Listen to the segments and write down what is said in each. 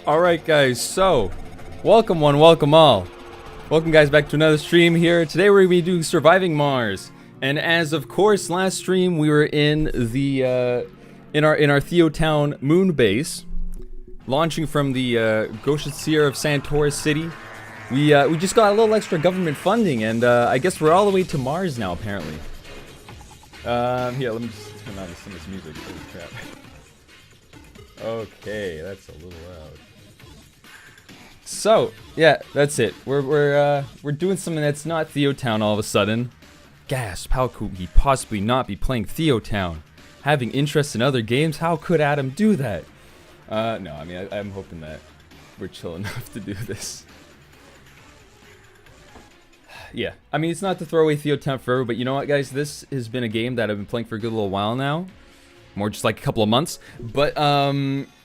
Alright guys, so, welcome one, welcome all. Welcome guys back to another stream here. Today we're going to be doing Surviving Mars. And as of course, last stream we were in the, in our TheoTown moon base. Launching from the Goshen Sierra of Santoris City. We just got a little extra government funding and I guess we're all the way to Mars now apparently. Here, let me just turn on some of this music. Holy crap. Okay, that's a little loud. So, yeah, that's it. We're doing something that's not TheoTown all of a sudden. Gasp, how could he possibly not be playing TheoTown? Having interest in other games? How could Adam do that? No, I mean, I'm hoping that we're chill enough to do this. Yeah, I mean, it's not to throw away TheoTown forever, but you know what, guys? This has been a game that I've been playing for a good little while now. More just like a couple of months, but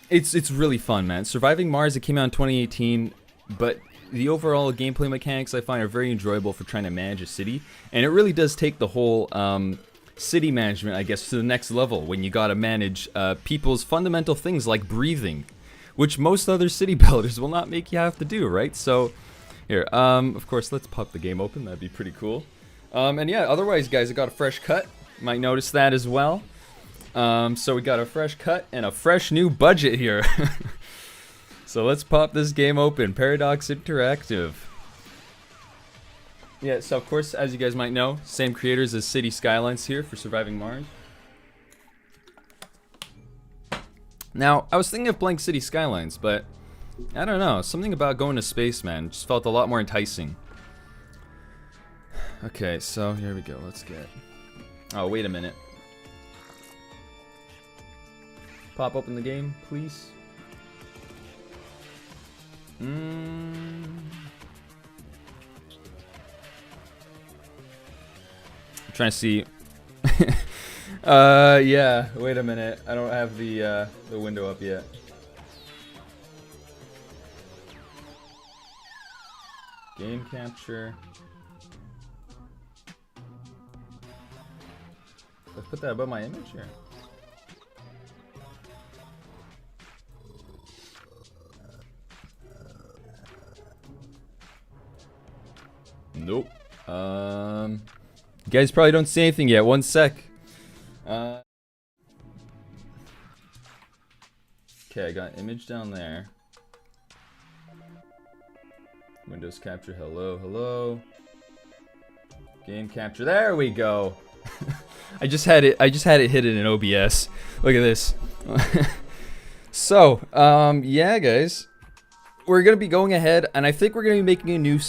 it's really fun, man. Surviving Mars, it came out in 2018, but the overall gameplay mechanics I find are very enjoyable for trying to manage a city, and it really does take the whole city management, I guess, to the next level when you gotta manage people's fundamental things like breathing, which most other city builders will not make you have to do, right? So here, of course, let's pop the game open. That'd be pretty cool. And yeah, otherwise, guys, I got a fresh cut. Might notice that as well. So we got a fresh cut and a fresh new budget here. So let's pop this game open. Paradox Interactive. Yeah, so of course, as you guys might know, same creators as City Skylines here for Surviving Mars. Now, I was thinking of playing City Skylines, but I don't know, something about going to space, man, just felt a lot more enticing. Okay, so here we go, let's get... Oh, wait a minute. Pop open the game, please. I'm trying to see. Yeah. Wait a minute. I don't have the window up yet. Game capture. Let's put that above my image here. Nope. You guys probably don't see anything yet. One sec. Okay, I got an image down there. Windows capture. Hello, hello. Game capture. There we go. I just had it hidden in OBS. Look at this. So, yeah, guys. We're gonna be going ahead, and I think we're gonna be making a new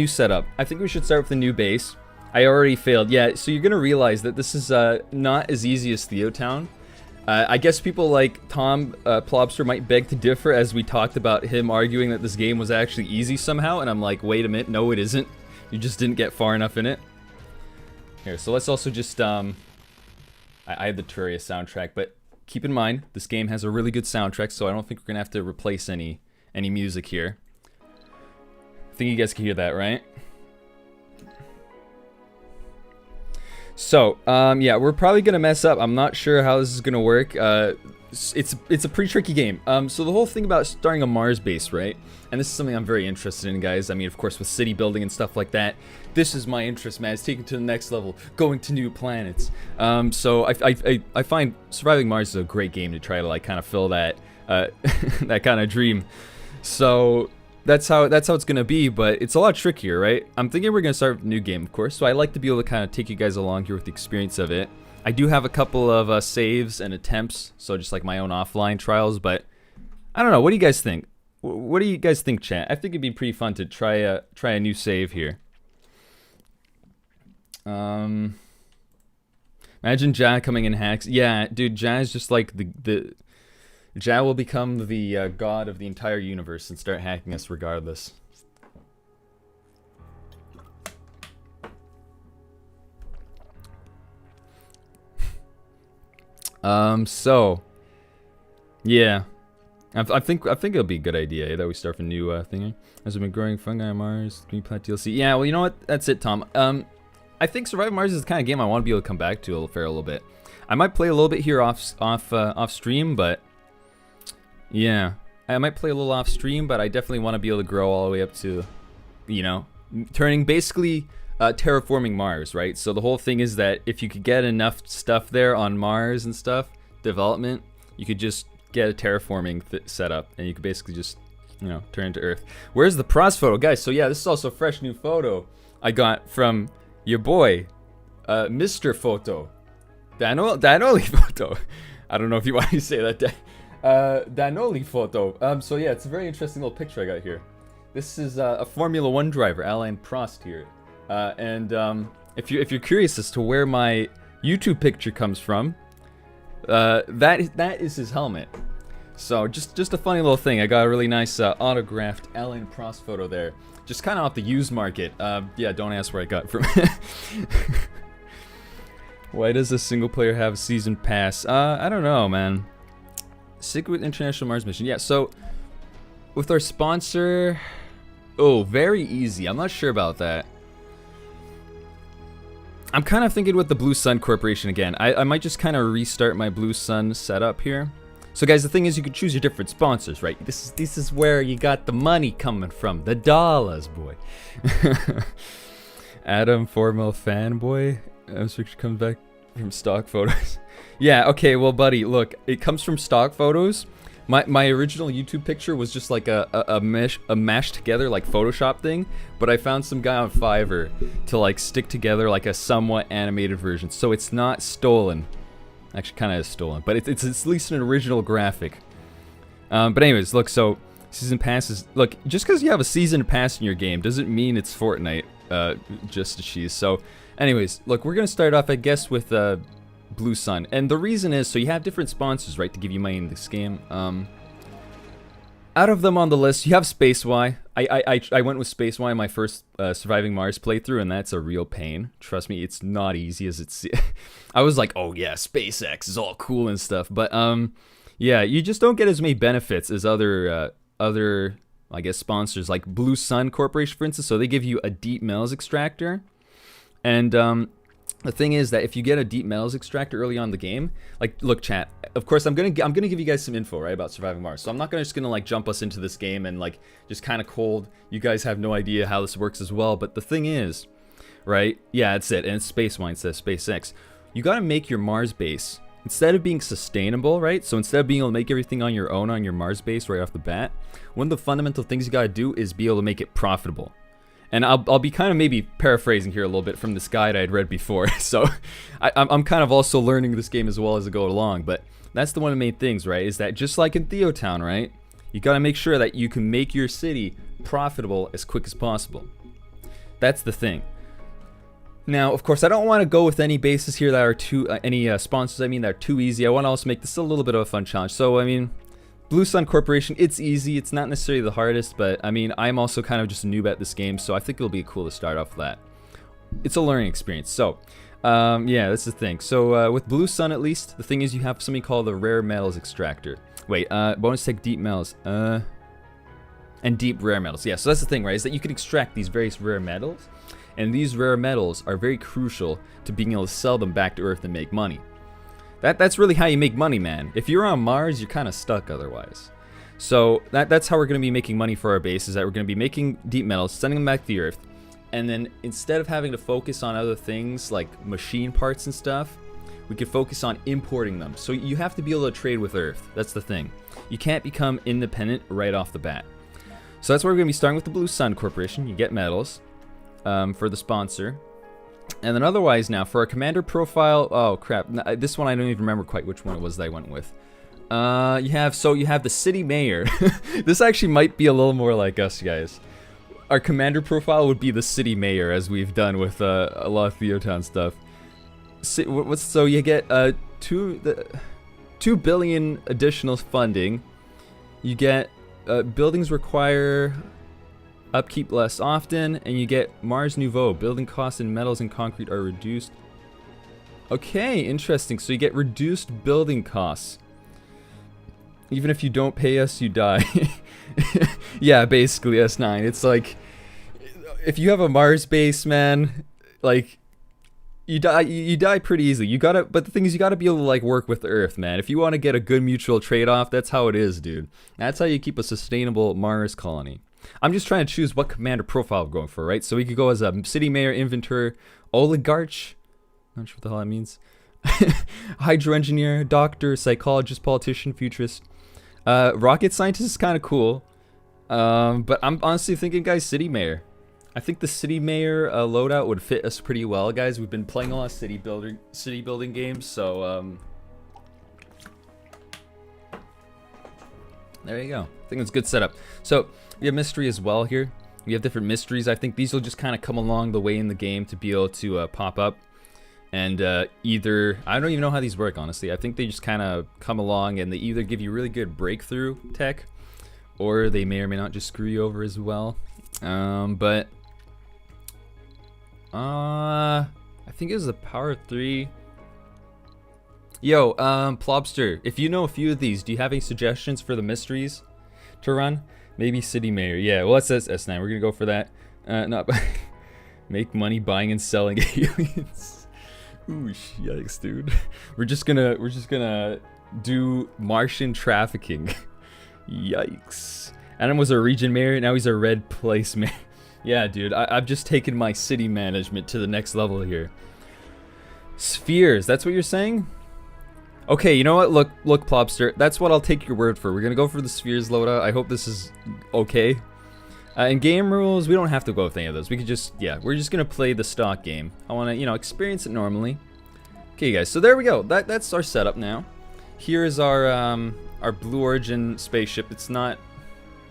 setup. I think we should start with a new base. I already failed. Yeah, so you're gonna realize that this is not as easy as TheoTown. I guess people like Tom Plobster might beg to differ, as we talked about him arguing that this game was actually easy somehow, and I'm like, wait a minute, no, it isn't. You just didn't get far enough in it. Here, so let's also just I have the Terraria soundtrack, but keep in mind this game has a really good soundtrack, so I don't think we're gonna have to replace any music here. I think you guys can hear that, right? So, yeah, we're probably gonna mess up. I'm not sure how this is gonna work. It's a pretty tricky game. So the whole thing about starting a Mars base, right? And this is something I'm very interested in, guys. I mean, of course, with city building and stuff like that, this is my interest, man. It's taken to the next level, going to new planets. So I find Surviving Mars is a great game to try to like kind of fill that that kind of dream. So that's how it's gonna be, but it's a lot trickier, right? I'm thinking we're gonna start with a new game, of course. So I like to be able to kind of take you guys along here with the experience of it. I do have a couple of saves and attempts, so just like my own offline trials. But I don't know. What do you guys think? What do you guys think, chat? I think it'd be pretty fun to try a new save here. Imagine Ja coming in hacks. Yeah, dude, Ja is just like the Ja will become the god of the entire universe and start hacking us regardless. So, yeah, I think it'll be a good idea that we start a new thingy. Has been growing fungi on Mars. Green plant DLC. Yeah, well, you know what? That's it, Tom. I think Surviving Mars is the kind of game I want to be able to come back to a little bit. I might play a little bit here off stream, but yeah, I might play a little off stream, but I definitely want to be able to grow all the way up to, you know, turning basically terraforming Mars, right? So the whole thing is that if you could get enough stuff there on Mars and stuff, development, you could just get a terraforming setup, and you could basically just, you know, turn into Earth. Where's the pros photo, guys? So yeah, this is also a fresh new photo I got from your boy, Mr. Photo, Danoli Photo. I don't know if you want to say that, Danoli Photo. So yeah, it's a very interesting little picture I got here. This is a Formula 1 driver, Alain Prost here. If you're curious as to where my YouTube picture comes from, that is his helmet. So just a funny little thing. I got a really nice autographed Alain Prost photo there, just kind of off the used market. Yeah, don't ask where I got it from. Why does a single player have a season pass? I don't know, man. Secret International Mars mission. Yeah, so with our sponsor, oh, very easy. I'm not sure about that. I'm kind of thinking with the Blue Sun Corporation again. I might just kind of restart my Blue Sun setup here. So guys, the thing is, you can choose your different sponsors, right? This is where you got the money coming from, the dollars, boy. Adam 4mil fanboy. Picture comes back from stock photos. Yeah, okay, well, buddy, look, it comes from stock photos. My original YouTube picture was just like a mashed together like Photoshop thing, but I found some guy on Fiverr to like stick together like a somewhat animated version, so it's not stolen. Actually, kind of is stolen, but it's at least an original graphic. But anyways, look, so season passes. Look, just because you have a season pass in your game doesn't mean it's Fortnite. Just a cheese. So, anyways, look, we're gonna start off, I guess, with Blue Sun, and the reason is so you have different sponsors, right, to give you money in this game. Out of them on the list, you have Space Y. I went with Space Y in my first Surviving Mars playthrough, and that's a real pain. Trust me, it's not easy as it's. I was like, oh yeah, SpaceX is all cool and stuff, but yeah, you just don't get as many benefits as other I guess sponsors like Blue Sun Corporation, for instance. So they give you a deep metals extractor, and the thing is that if you get a deep metals extractor early on in the game, like, look, chat, of course, I'm gonna give you guys some info, right, about Surviving Mars. So I'm not just gonna like jump us into this game and like just kind of cold. You guys have no idea how this works as well. But the thing is, right? Yeah, that's it. And it's Space Wine says SpaceX. You gotta make your Mars base, instead of being sustainable, right? So instead of being able to make everything on your own on your Mars base right off the bat, one of the fundamental things you gotta do is be able to make it profitable. And I'll be kind of maybe paraphrasing here a little bit from this guide I'd read before, so I'm kind of also learning this game as well as I go along, but that's one of the main things, right, is that just like in TheoTown, right, you gotta make sure that you can make your city profitable as quick as possible. That's the thing. Now, of course, I don't want to go with any bases here that are any sponsors, I mean, that are too easy. I want to also make this a little bit of a fun challenge, so, I mean, Blue Sun Corporation, it's easy. It's not necessarily the hardest, but I mean, I'm also kind of just a noob at this game, so I think it'll be cool to start off with that. It's a learning experience. So, yeah, that's the thing. So, with Blue Sun, at least, the thing is you have something called the Rare Metals Extractor. Wait, bonus tech deep metals. And deep rare metals. Yeah, so that's the thing, right, is that you can extract these various rare metals, and these rare metals are very crucial to being able to sell them back to Earth and make money. That's really how you make money, man. If you're on Mars, you're kind of stuck otherwise. So that's how we're going to be making money for our base, is that we're going to be making deep metals, sending them back to the Earth, and then instead of having to focus on other things like machine parts and stuff, we could focus on importing them. So you have to be able to trade with Earth. That's the thing. You can't become independent right off the bat. So that's where we're going to be starting with the Blue Sun Corporation. You get metals for the sponsor. And then otherwise now, for our commander profile, oh crap, this one I don't even remember quite which one it was that I went with. You have the city mayor. This actually might be a little more like us, guys. Our commander profile would be the city mayor, as we've done with a lot of TheoTown stuff. So you get 2 billion additional funding. You get buildings require upkeep less often, and you get Mars Nouveau. Building costs in metals and concrete are reduced. Okay, interesting. So you get reduced building costs. Even if you don't pay us, you die. Yeah, basically S9. It's like, if you have a Mars base, man, like, you die pretty easily. But the thing is, you gotta be able to like work with Earth, man. If you want to get a good mutual trade-off, that's how it is, dude. That's how you keep a sustainable Mars colony. I'm just trying to choose what commander profile we're going for, right? So we could go as a city mayor, inventor, oligarch. Not sure what the hell that means. Hydro engineer, doctor, psychologist, politician, futurist. Rocket scientist is kind of cool. But I'm honestly thinking, guys, city mayor. I think the city mayor loadout would fit us pretty well, guys. We've been playing a lot of city building games, so there you go. I think it's a good setup. So we have mystery as well here. We have different mysteries. I think these will just kind of come along the way in the game to be able to pop up. And either, I don't even know how these work, honestly. I think they just kind of come along and they either give you really good breakthrough tech, or they may or may not just screw you over as well. I think it was the power 3. Yo, Plobster, if you know a few of these, do you have any suggestions for the mysteries to run? Maybe city mayor. Yeah, well, that says S9. We're gonna go for that. Not make money buying and selling aliens. Ooh, yikes, dude. We're just gonna do Martian trafficking. Yikes. Adam was a region mayor, now he's a red place mayor. Yeah, dude, I've just taken my city management to the next level here. Spheres, that's what you're saying? Okay, you know what? Look, Plobster, that's what I'll take your word for. We're gonna go for the spheres loadout. I hope this is okay. In game rules, we don't have to go with any of those. We could just, yeah, we're just gonna play the stock game. I wanna, you know, experience it normally. Okay, guys, so there we go. That's our setup now. Here is our Blue Origin spaceship. It's not,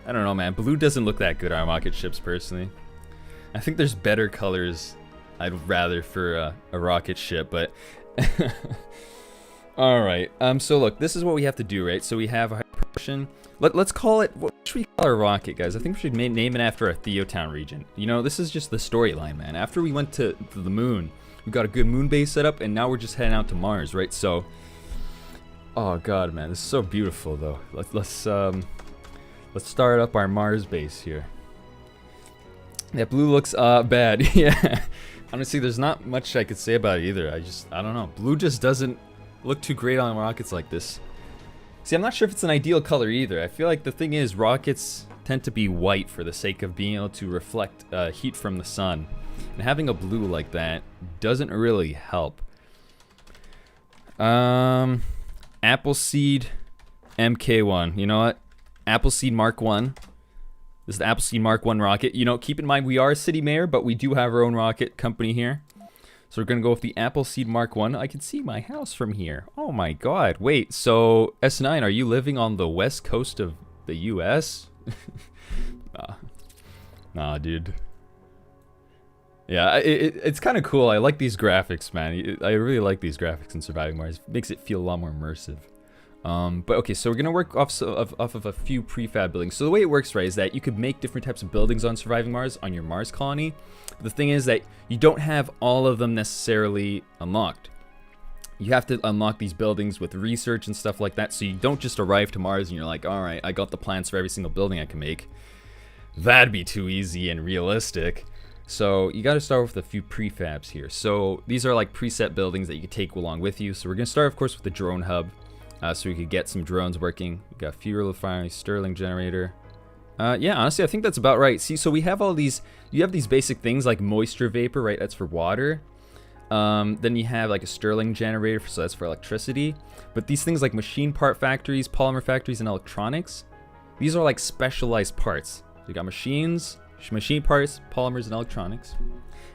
I don't know, man. Blue doesn't look that good on rocket ships, personally. I think there's better colors I'd rather for a rocket ship, but... Alright, so look, this is what we have to do, right? So we have a hypercushion. Let's call it, what should we call our rocket, guys? I think we should name it after our TheoTown region. You know, this is just the storyline, man. After we went to the moon, we got a good moon base set up, and now we're just heading out to Mars, right? So, oh god, man, this is so beautiful, though. Let's start up our Mars base here. Yeah, blue looks bad. Yeah, honestly, there's not much I could say about it either. I don't know. Blue just doesn't look too great on rockets like this. See, I'm not sure if it's an ideal color either. I feel like the thing is, rockets tend to be white for the sake of being able to reflect heat from the sun. And having a blue like that doesn't really help. Appleseed MK1. You know what? Appleseed Mark 1. This is the Appleseed Mark 1 rocket. You know, keep in mind we are a city mayor, but we do have our own rocket company here. So we're gonna go with the Appleseed Mark 1. I can see my house from here. Oh my god. Wait, so S9, are you living on the west coast of the US? Nah, dude. Yeah, it's kind of cool. I like these graphics, man. I really like these graphics in Surviving Mars. It makes it feel a lot more immersive. But okay, so we're gonna work off of a few prefab buildings. So the way it works, right, is that you could make different types of buildings on Surviving Mars on your Mars colony. But the thing is that you don't have all of them necessarily unlocked. You have to unlock these buildings with research and stuff like that. So you don't just arrive to Mars and you're like, all right, I got the plans for every single building I can make. That'd be too easy and realistic. So you got to start with a few prefabs here. So these are like preset buildings that you can take along with you. So we're gonna start, of course, with the drone hub. So we could get some drones working. We got fuel refinery, Stirling generator. Yeah, honestly, I think that's about right. See, so we have all these, you have these basic things like moisture vapor, right? That's for water. Then you have like a Stirling generator, so that's for electricity. But these things like machine part factories, polymer factories, and electronics, these are like specialized parts. So you got machines, machine parts, polymers, and electronics.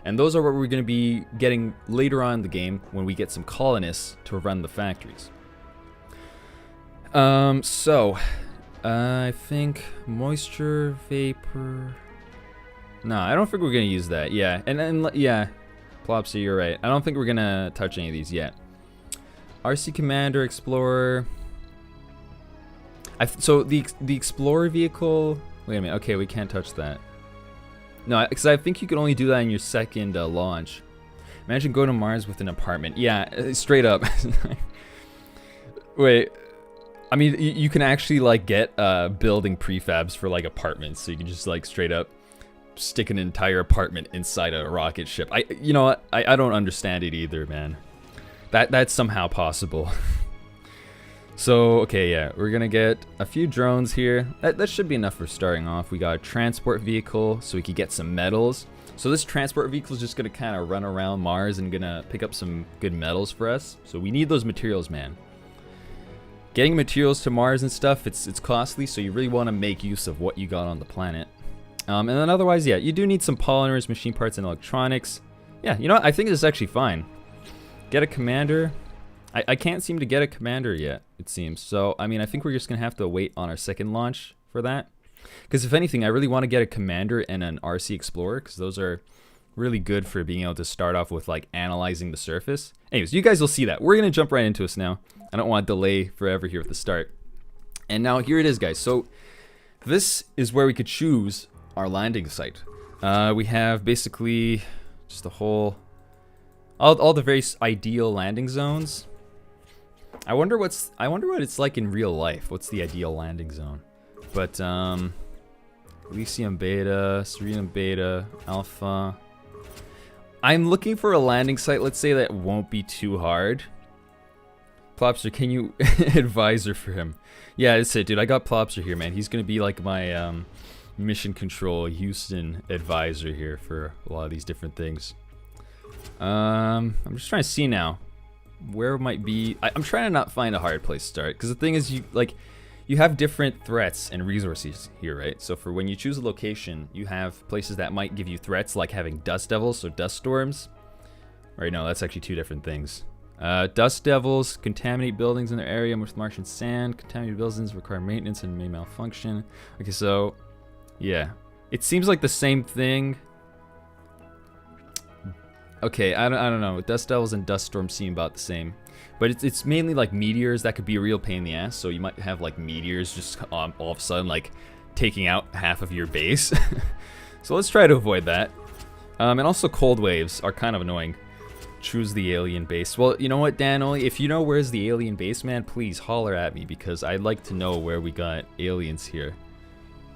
And those are what we're going to be getting later on in the game when we get some colonists to run the factories. I think moisture vapor. No, I don't think we're gonna use that. Yeah, and then yeah, Plopsy, you're right. I don't think we're gonna touch any of these yet. RC Commander, Explorer. So the Explorer vehicle. Wait a minute. Okay, we can't touch that. No, because I think you can only do that in your second launch. Imagine going to Mars with an apartment. Yeah, straight up. Wait. I mean, you can actually like get building prefabs for like apartments, so you can just like straight up stick an entire apartment inside a rocket ship. You know what? I don't understand it either, man. That's somehow possible. So, okay, yeah, we're gonna get a few drones here. That should be enough for starting off. We got a transport vehicle, so we could get some metals. So this transport vehicle is just gonna kind of run around Mars and gonna pick up some good metals for us. So we need those materials, man. Getting materials to Mars and stuff, it's costly, so you really want to make use of what you got on the planet. And then otherwise, yeah, you do need some polymers, machine parts, and electronics. Yeah, you know what? I think this is actually fine. Get a commander. I can't seem to get a commander yet, it seems. So, I mean, I think we're just going to have to wait on our second launch for that. Because if anything, I really want to get a commander and an RC Explorer, because those are really good for being able to start off with, like, analyzing the surface. Anyways, you guys will see that. We're going to jump right into this now. I don't want to delay forever here at the start. And now here it is, guys. So this is where we could choose our landing site. We have basically just a whole... all the various ideal landing zones. I wonder what it's like in real life. What's the ideal landing zone? But Elysium Beta, Serenum Beta, Alpha. I'm looking for a landing site, let's say, that won't be too hard. Plopster, can you advisor for him? Yeah, that's it, dude. I got Plopster here, man. He's gonna be like my mission control Houston advisor here for a lot of these different things. I'm just trying to see now where might be. I'm trying to not find a hard place to start, because the thing is, you have different threats and resources here, right? So for when you choose a location, you have places that might give you threats, like having dust devils, so dust storms. Right, no, that's actually two different things. Dust devils contaminate buildings in their area with Martian sand. Contaminated buildings require maintenance and may malfunction. Okay, so yeah, it seems like the same thing. Okay, I don't know. Dust devils and dust storms seem about the same, but it's mainly like meteors that could be a real pain in the ass. So you might have like meteors just all of a sudden like taking out half of your base. So let's try to avoid that. And also cold waves are kind of annoying. Choose the alien base. Well, you know what, Dan? Only if you know where's the alien base, man, please holler at me, because I'd like to know where we got aliens here.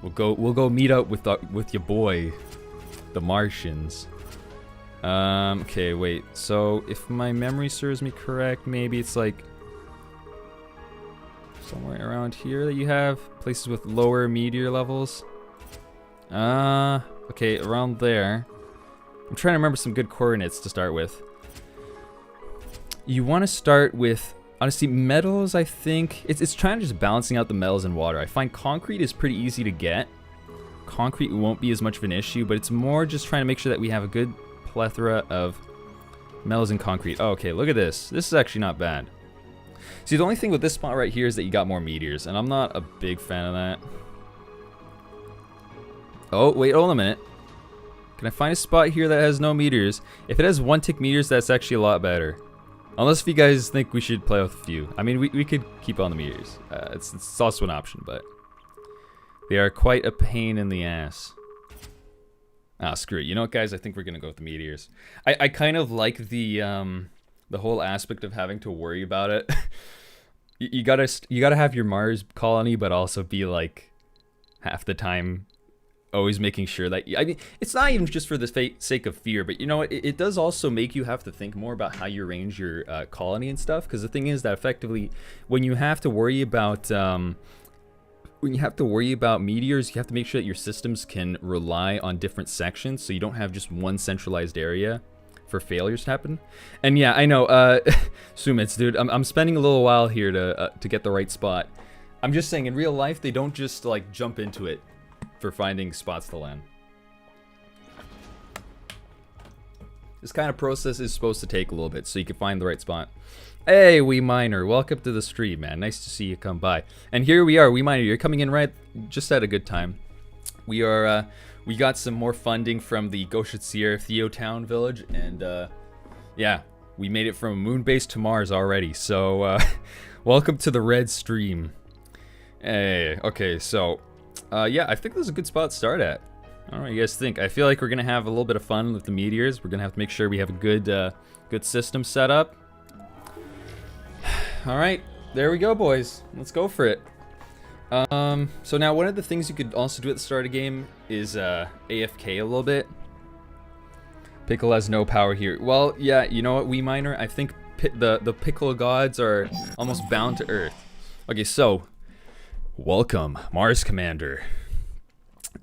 We'll go meet up with your boy, the Martians. Okay, wait. So if my memory serves me correct, maybe it's like somewhere around here that you have places with lower meteor levels. Okay, around there. I'm trying to remember some good coordinates to start with. You want to start with, honestly, metals, I think. It's trying to just balancing out the metals and water. I find concrete is pretty easy to get. Concrete won't be as much of an issue, but it's more just trying to make sure that we have a good plethora of metals and concrete. Oh, okay, look at this. This is actually not bad. See, the only thing with this spot right here is that you got more meteors, and I'm not a big fan of that. Oh, wait, hold on a minute. Can I find a spot here that has no meteors? If it has 1-tick meteors, that's actually a lot better. Unless if you guys think we should play with a few. I mean, we could keep on the meteors. It's also an option, but they are quite a pain in the ass. Ah, screw it. You know what, guys? I think we're gonna go with the meteors. I kind of like the whole aspect of having to worry about it. you gotta have your Mars colony, but also be like half the time always making sure that, I mean, it's not even just for the sake of fear, but you know, it does also make you have to think more about how you arrange your colony and stuff. Because the thing is that effectively, when you have to worry about meteors, you have to make sure that your systems can rely on different sections, so you don't have just one centralized area for failures to happen. And yeah, I know, Sumits, dude, I'm spending a little while here to get the right spot. I'm just saying, in real life, they don't just like jump into it for finding spots to land. This kind of process is supposed to take a little bit, so you can find the right spot. Hey, Wee Miner, welcome to the stream, man. Nice to see you come by. And here we are, Wee Miner. You're coming in right just at a good time. We are, we got some more funding from the Goshatsir TheoTown village, and yeah, we made it from moon base to Mars already. So welcome to the red stream. Hey, okay, so, yeah, I think this is a good spot to start at. I don't know what you guys think. I feel like we're gonna have a little bit of fun with the meteors. We're gonna have to make sure we have a good system set up. All right, there we go, boys. Let's go for it. So now one of the things you could also do at the start of the game is AFK a little bit. Pickle has no power here. Well, yeah, you know what, Wee Miner? I think the Pickle gods are almost bound to Earth. Okay, so welcome, Mars Commander.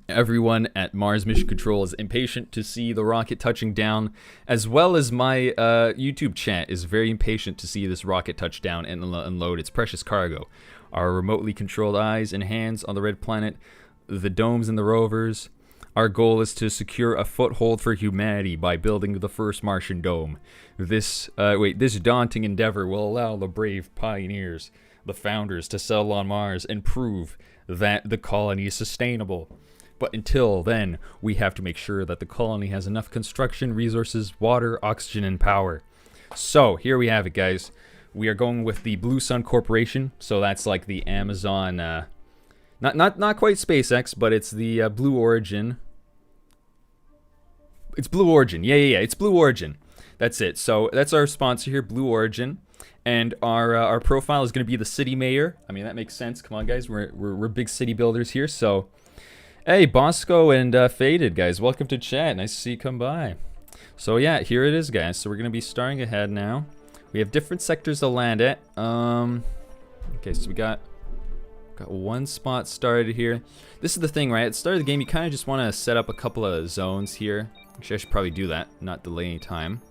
Everyone at Mars Mission Control is impatient to see the rocket touching down, as well as my YouTube chat is very impatient to see this rocket touch down and unload its precious cargo. Our remotely controlled eyes and hands on the red planet, the domes and the rovers. Our goal is to secure a foothold for humanity by building the first Martian dome. This daunting endeavor will allow the brave pioneers, the founders, to settle on Mars and prove that the colony is sustainable. But until then, we have to make sure that the colony has enough construction, resources, water, oxygen, and power. So, here we have it, guys. We are going with the Blue Sun Corporation. So that's like the Amazon, not quite SpaceX, but it's the Blue Origin. It's Blue Origin. Yeah, it's Blue Origin. That's it. So that's our sponsor here, Blue Origin. And our profile is going to be the city mayor. I mean, that makes sense. Come on, guys. We're big city builders here, so... Hey, Bosco and Faded, guys. Welcome to chat. Nice to see you come by. So, yeah, here it is, guys. So, we're going to be starting ahead now. We have different sectors to land at. Okay, so we got one spot started here. This is the thing, right? At the start of the game, you kind of just want to set up a couple of zones here. Actually, I should probably do that, not delay any time.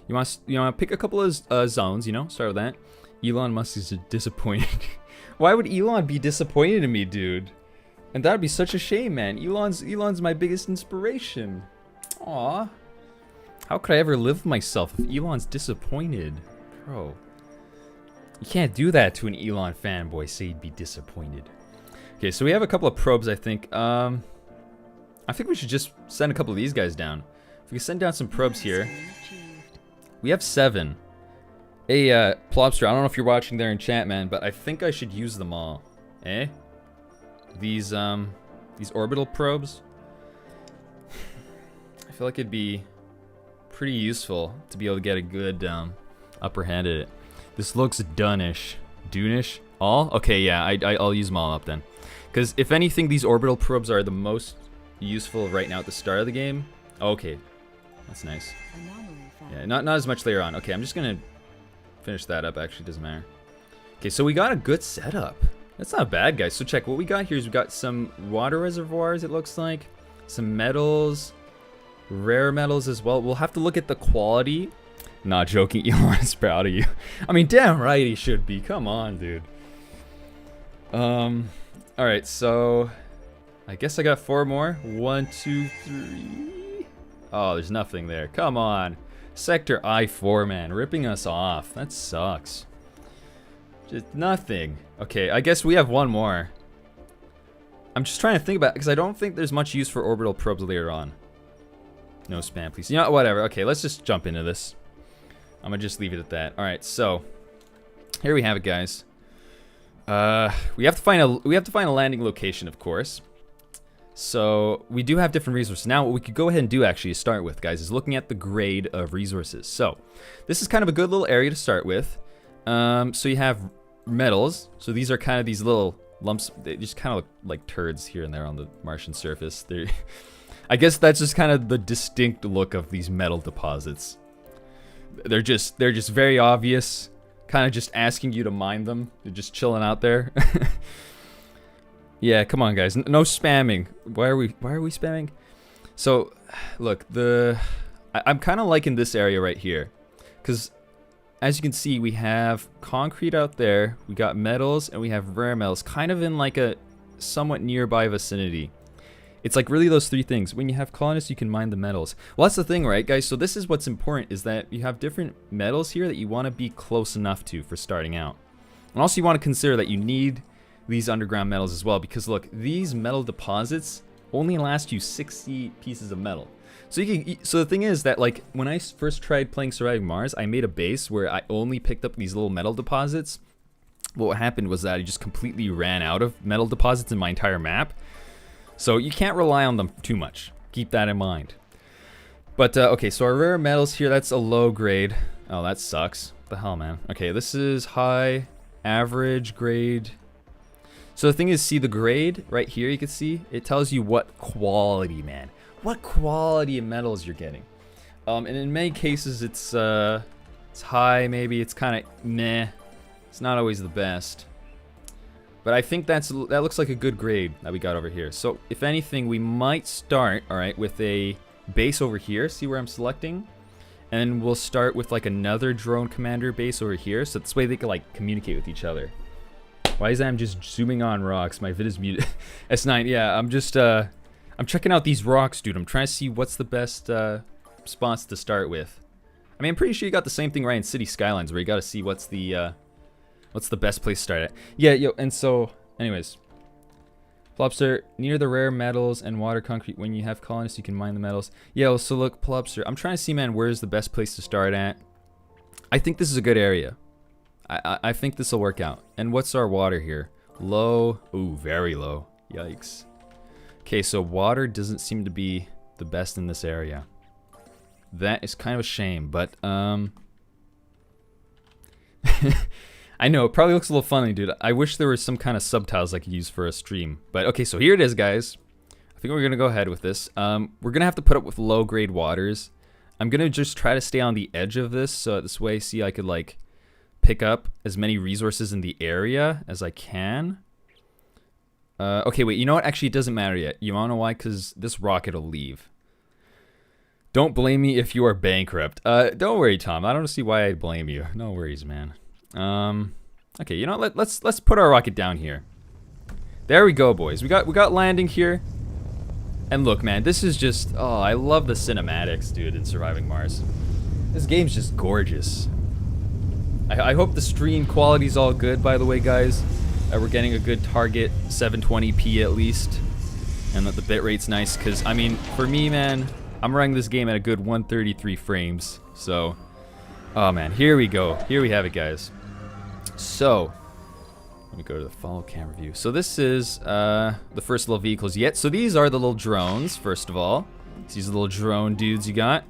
You want to pick a couple of zones, you know? Start with that. Elon Musk is disappointed. Why would Elon be disappointed in me, dude? And that'd be such a shame, man. Elon's my biggest inspiration. Aw. How could I ever live with myself if Elon's disappointed? Bro. You can't do that to an Elon fanboy, say he'd be disappointed. Okay, so we have a couple of probes, I think. I think we should just send a couple of these guys down. If we can send down some probes here. We have 7. Hey, Plopster, I don't know if you're watching there in chat, man, but I think I should use them all. Eh? These orbital probes, I feel like it'd be pretty useful to be able to get a good upper hand at it. This looks done-ish. Dune-ish? All? Okay, yeah, I'll use them all up then. Because if anything, these orbital probes are the most useful right now at the start of the game. Okay, that's nice. Yeah, not as much later on. Okay, I'm just gonna finish that up, actually, doesn't matter. Okay, so we got a good setup. That's not bad, guys. So check, what we got here is we got some water reservoirs, it looks like. Some metals. Rare metals as well. We'll have to look at the quality. Not joking, Elon is proud of you. I mean, damn right he should be. Come on, dude. Alright, so... I guess I got 4 more. 1, 2, 3... Oh, there's nothing there. Come on. Sector I-4, man. Ripping us off. That sucks. Just nothing. Okay, I guess we have one more. I'm just trying to think about it, because I don't think there's much use for orbital probes later on. No spam, please. You know, whatever. Okay, let's just jump into this. I'm gonna just leave it at that. Alright, so here we have it, guys. We have to find a landing location, of course. So we do have different resources. Now what we could go ahead and do actually to start with, guys, is looking at the grade of resources. So this is kind of a good little area to start with. So you have metals. So these are kind of these little lumps. They just kind of look like turds here and there on the Martian surface. They're I guess that's just kind of the distinct look of these metal deposits. They're just very obvious. Kind of just asking you to mine them. They're just chilling out there. Yeah, come on, guys. No spamming. Why are we spamming? So, look, I'm kind of liking this area right here, because as you can see, we have concrete out there, we got metals, and we have rare metals, kind of in like a somewhat nearby vicinity. It's like really those 3 things. When you have colonists, you can mine the metals. Well, that's the thing, right, guys? So this is what's important, is that you have different metals here that you want to be close enough to for starting out. And also you want to consider that you need these underground metals as well, because look, these metal deposits only last you 60 pieces of metal. So so the thing is that, like, when I first tried playing Surviving Mars, I made a base where I only picked up these little metal deposits, what happened was that I just completely ran out of metal deposits in my entire map. So you can't rely on them too much. Keep that in mind. But, okay, so our rare metals here, that's a low grade. Oh, that sucks. What the hell, man? Okay, this is high, average, grade. So the thing is, see the grade right here, you can see? It tells you what quality, man. What quality of metals you're getting. And in many cases, it's high, maybe. It's kind of meh. It's not always the best. But I think that looks like a good grade that we got over here. So if anything, we might start, all right, with a base over here. See where I'm selecting? And we'll start with like another drone commander base over here. So this way they can like communicate with each other. Why is that I'm just zooming on rocks? My vid is muted. S9, yeah, I'm just, I'm checking out these rocks, dude. I'm trying to see what's the best spots to start with. I mean, I'm pretty sure you got the same thing right in City Skylines where you got to see what's the best place to start at. Yeah, yo, and so, anyways. Plopster, near the rare metals and water concrete, when you have colonists, you can mine the metals. Yeah, so look, Plopster, I'm trying to see, man, where's the best place to start at. I think this is a good area. I think this will work out. And what's our water here? Low. Ooh, very low. Yikes. Okay, so water doesn't seem to be the best in this area. That is kind of a shame, but, I know, it probably looks a little funny, dude. I wish there was some kind of subtitles I could use for a stream. But, okay, so here it is, guys. I think we're going to go ahead with this. We're going to have to put up with low-grade waters. I'm going to just try to stay on the edge of this, so this way, see, I could, like, pick up as many resources in the area as I can. Okay, wait, you know what? Actually, it doesn't matter yet. You want to know why? Because this rocket will leave. Don't blame me if you are bankrupt. Don't worry, Tom. I don't see why I'd blame you. No worries, man. Okay, you know, let's put our rocket down here. There we go, boys. We got landing here. And look, man, this is just, oh, I love the cinematics, dude, in Surviving Mars. This game's just gorgeous. I hope the stream quality's all good, by the way, guys. We're getting a good target 720p at least, and that the bitrate's nice. Cause I mean, for me, man, I'm running this game at a good 133 frames. So, oh man, here we go. Here we have it, guys. So, let me go to the follow camera view. So this is the first little vehicles yet. So these are the little drones, first of all. These are the little drone dudes you got.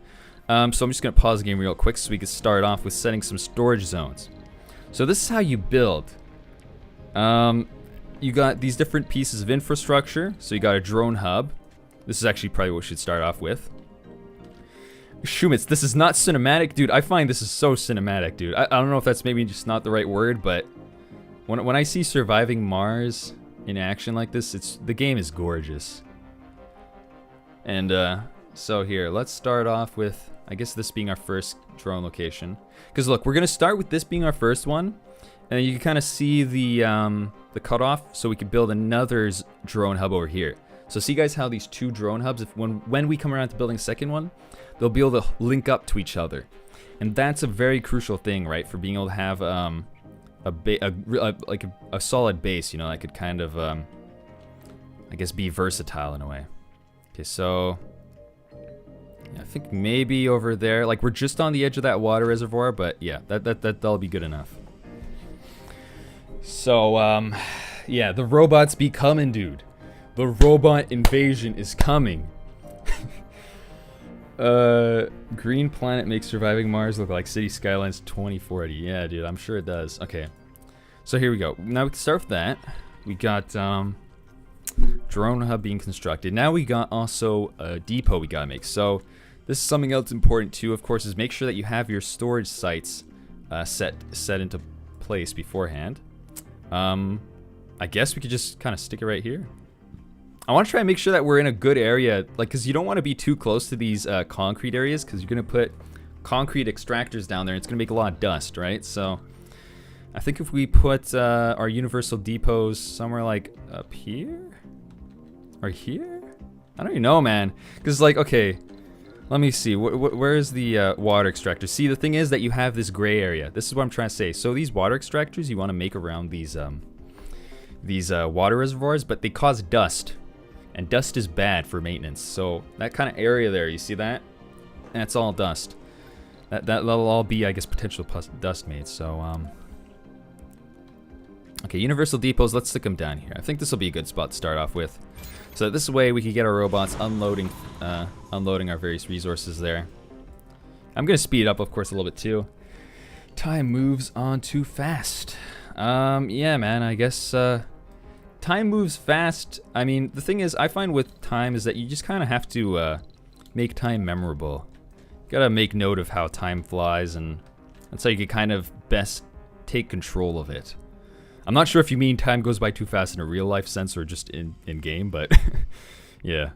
So I'm just gonna pause the game real quick so we can start off with setting some storage zones. So this is how you build. You got these different pieces of infrastructure. So you got a drone hub. This is actually probably what we should start off with. Shumitz, this is not cinematic, dude. I find this is so cinematic, dude. I don't know if that's maybe just not the right word, but when I see Surviving Mars in action like this, the game is gorgeous. And so here, let's start off with, I guess this being our first drone location. Because look, we're gonna start with this being our first one, and you can kind of see the cutoff, so we can build another drone hub over here. So see, guys, how these two drone hubs, when we come around to building a second one, they'll be able to link up to each other, and that's a very crucial thing, right, for being able to have like a solid base, you know, that could kind of, I guess, be versatile in a way. Okay, so yeah, I think maybe over there, like we're just on the edge of that water reservoir, but yeah, that'll be good enough. So yeah, the robots be coming, dude. The robot invasion is coming. Green planet makes Surviving Mars look like City Skylines 2040. Yeah, dude, I'm sure it does. Okay, so here we go. Now we can start with that. We got drone hub being constructed. Now we got also a depot we gotta make. So this is something else important too, of course, is make sure that you have your storage sites set into place beforehand. I guess we could just kind of stick it right here. I want to try and make sure that we're in a good area, like, because you don't want to be too close to these concrete areas, because you're going to put concrete extractors down there, and it's going to make a lot of dust, right? So I think if we put our universal depots somewhere like up here? Or here? I don't even know, man. Because, like, okay, let me see. Where is the water extractor? See, the thing is that you have this gray area. This is what I'm trying to say. So these water extractors you want to make around these water reservoirs, but they cause dust. And dust is bad for maintenance. So that kind of area there, you see that? That's all dust. That'll all be, I guess, potential dust mates. So Okay, universal depots, let's stick them down here. I think this will be a good spot to start off with. So this way we can get our robots unloading our various resources there. I'm going to speed it up, of course, a little bit too. Time moves on too fast. Yeah, man, I guess time moves fast. I mean, the thing is, I find with time is that you just kind of have to make time memorable. You gotta make note of how time flies, and that's how you can kind of best take control of it. I'm not sure if you mean time goes by too fast in a real life sense or just in game, but yeah,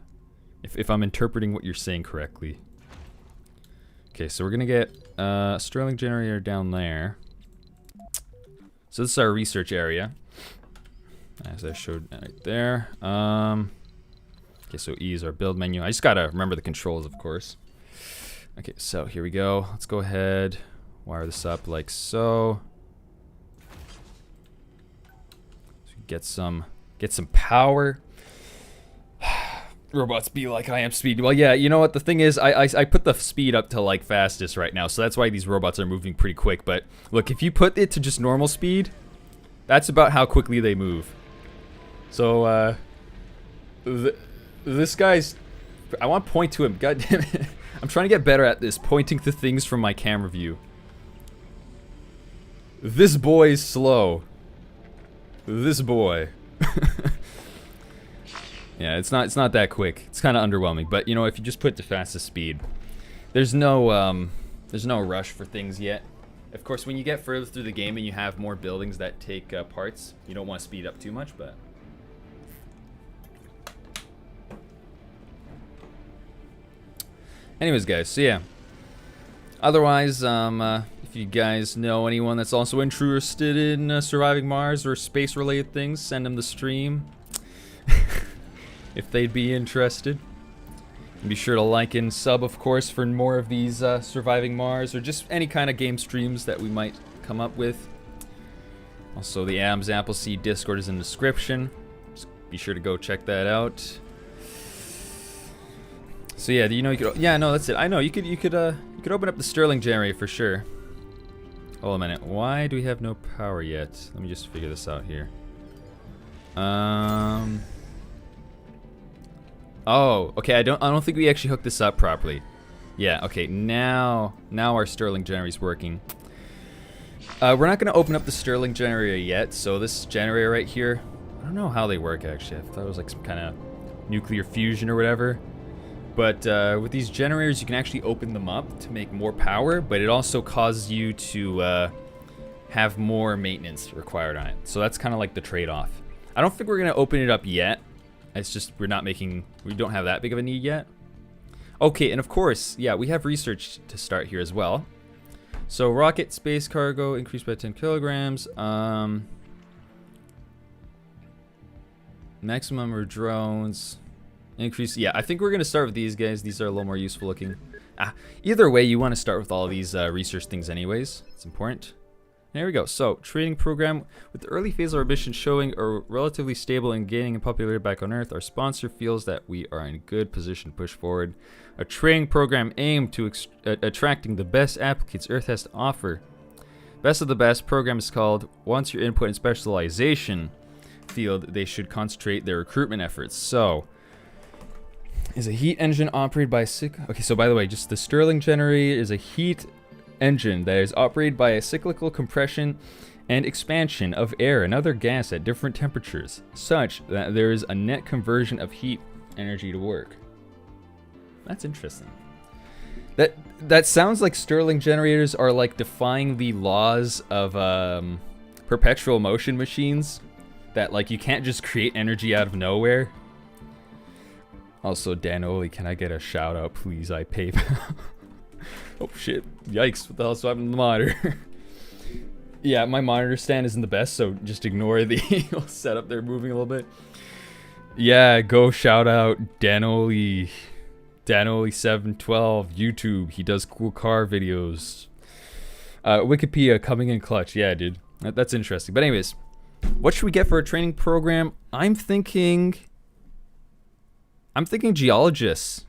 if I'm interpreting what you're saying correctly. Okay, so we're gonna get a Sterling generator down there. So this is our research area, as I showed right there. Okay, so E is our build menu. I just gotta remember the controls, of course. Okay, so here we go. Let's go ahead, wire this up like so. Get some power. Robots be like I am speed. Well, yeah, you know what? The thing is, I put the speed up to like fastest right now, so that's why these robots are moving pretty quick. But look, if you put it to just normal speed, that's about how quickly they move. So, this guy's... I want to point to him. God damn it. I'm trying to get better at this, pointing to things from my camera view. This boy's slow. This boy. Yeah, it's not that quick. It's kind of underwhelming, but you know, if you just put the fastest speed, there's no rush for things yet. Of course, when you get further through the game and you have more buildings that take parts, you don't want to speed up too much, but anyways, guys, so yeah. Otherwise, if you guys know anyone that's also interested in surviving Mars or space-related things, send them the stream. If they'd be interested. And be sure to like and sub, of course, for more of these surviving Mars or just any kind of game streams that we might come up with. Also, the Adam's Appleseed Discord is in the description. Just be sure to go check that out. So yeah, do you know you could? Yeah, no, that's it. I know you could open up the Sterling generator for sure. Hold a minute. Why do we have no power yet? Let me just figure this out here. Oh, okay. I don't think we actually hooked this up properly. Yeah. Okay. Now our Sterling generator is working. We're not gonna open up the Sterling generator yet. So this generator right here, I don't know how they work actually. I thought it was like some kind of nuclear fusion or whatever. But with these generators, you can actually open them up to make more power, but it also causes you to have more maintenance required on it. So that's kind of like the trade-off. I don't think we're gonna open it up yet. It's just we don't have that big of a need yet. Okay, and of course, yeah, we have research to start here as well. So rocket space cargo increased by 10 kilograms. Maximum number of drones. Increase, yeah, I think we're gonna start with these guys. These are a little more useful looking. Either way, you want to start with all of these research things anyways. It's important. There we go. So, training program. With the early phase of our mission showing a relatively stable and gaining in popularity back on Earth, our sponsor feels that we are in good position to push forward a training program aimed to attracting the best applicants Earth has to offer. Best of the best program is called Once Your Input and Specialization field, they should concentrate their recruitment efforts. So, is a heat engine operated by okay, so by the way, just the Sterling generator is a heat engine that is operated by a cyclical compression and expansion of air and other gas at different temperatures, such that there is a net conversion of heat energy to work. That's interesting. That sounds like Sterling generators are like defying the laws of perpetual motion machines, that like you can't just create energy out of nowhere. Also, Dan Oli, can I get a shout out, please? I pay. Oh shit! Yikes! What the hell's happening to the monitor? Yeah, my monitor stand isn't the best, so just ignore the setup there moving a little bit. Yeah, go shout out Dan Oli. Dan Oli 712 YouTube. He does cool car videos. Wikipedia coming in clutch. Yeah, dude. That's interesting. But anyways, what should we get for a training program? I'm thinking geologists.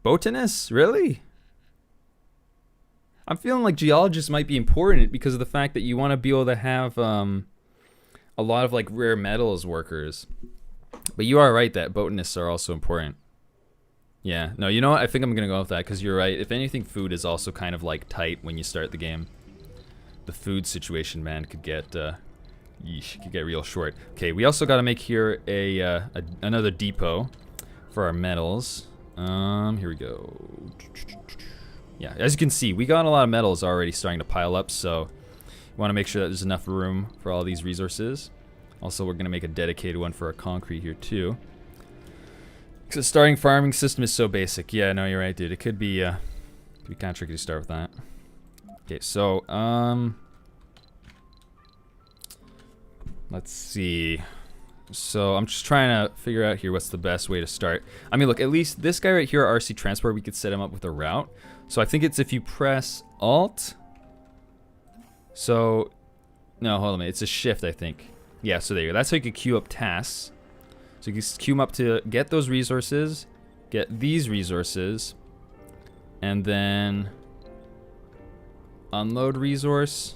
Botanists? Really? I'm feeling like geologists might be important because of the fact that you want to be able to have a lot of like rare metals workers. But you are right that botanists are also important. Yeah, no, you know what? I think I'm gonna go with that because you're right. If anything, food is also kind of like tight when you start the game. The food situation, man, could get yeesh, could get real short. Okay, we also got to make here another depot for our metals. Here we go. Yeah, as you can see, we got a lot of metals already starting to pile up, so we want to make sure that there's enough room for all these resources. Also, we're gonna make a dedicated one for our concrete here too. Because the starting farming system is so basic. Yeah, no, you're right, dude. It could be kind of tricky to start with that. Okay, so, let's see. So, I'm just trying to figure out here what's the best way to start. I mean, look, at least this guy right here, RC Transport, we could set him up with a route. So, I think it's if you press Alt. So, no, hold on a minute. It's a Shift, I think. Yeah, so there you go. That's how you can queue up tasks. So you can queue them up to get those resources, get these resources, and then unload resource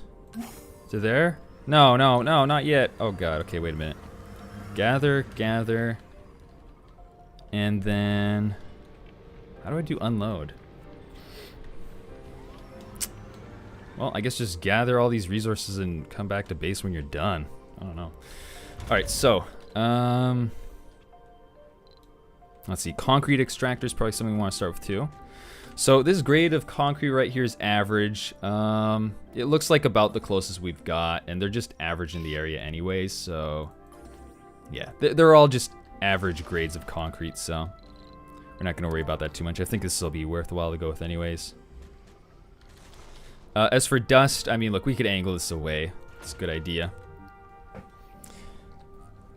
to there. No, no, no, not yet. Oh god, okay, wait a minute. Gather, gather, and then how do I do unload? Well, I guess just gather all these resources and come back to base when you're done. I don't know. Alright, so let's see, concrete extractor is probably something we want to start with too. So this grade of concrete right here is average. It looks like about the closest we've got, and they're just average in the area anyways, so yeah. They're all just average grades of concrete, so we're not going to worry about that too much. I think this will be worthwhile to go with anyways. As for dust, I mean, look, we could angle this away. It's a good idea.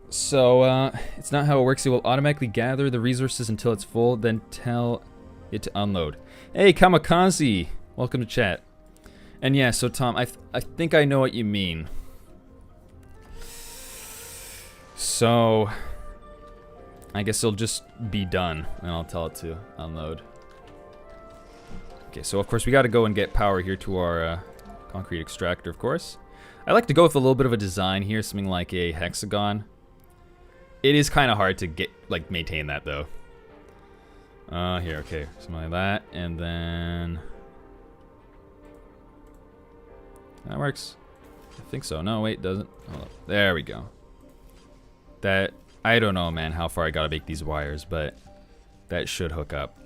So, it's not how it works. It will automatically gather the resources until it's full, then tell it to unload. Hey, Kamikaze! Welcome to chat. And yeah, so Tom, I think I know what you mean. So, I guess it'll just be done, and I'll tell it to unload. Okay, so of course we gotta go and get power here to our concrete extractor, of course. I like to go with a little bit of a design here, something like a hexagon. It is kind of hard to get, like, maintain that though. Here, okay, something like that, and then that works. I think so. No, wait, doesn't. Hold up. There we go. That, I don't know, man, how far I gotta make these wires, but that should hook up.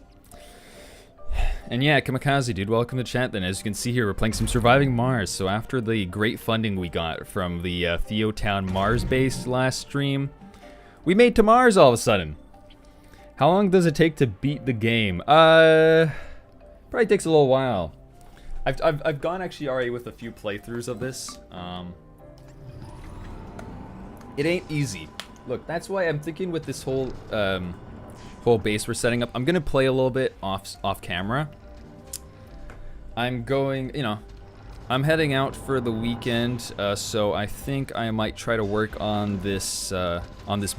And yeah, Kamikaze, dude, welcome to chat then. As you can see here, we're playing some Surviving Mars. So after the great funding we got from the TheoTown Mars base last stream, we made to Mars all of a sudden. How long does it take to beat the game? Probably takes a little while. I've gone actually already with a few playthroughs of this. It ain't easy. Look, that's why I'm thinking with this whole base we're setting up, I'm gonna play a little bit off camera. I'm going, you know, I'm heading out for the weekend, so I think I might try to work on this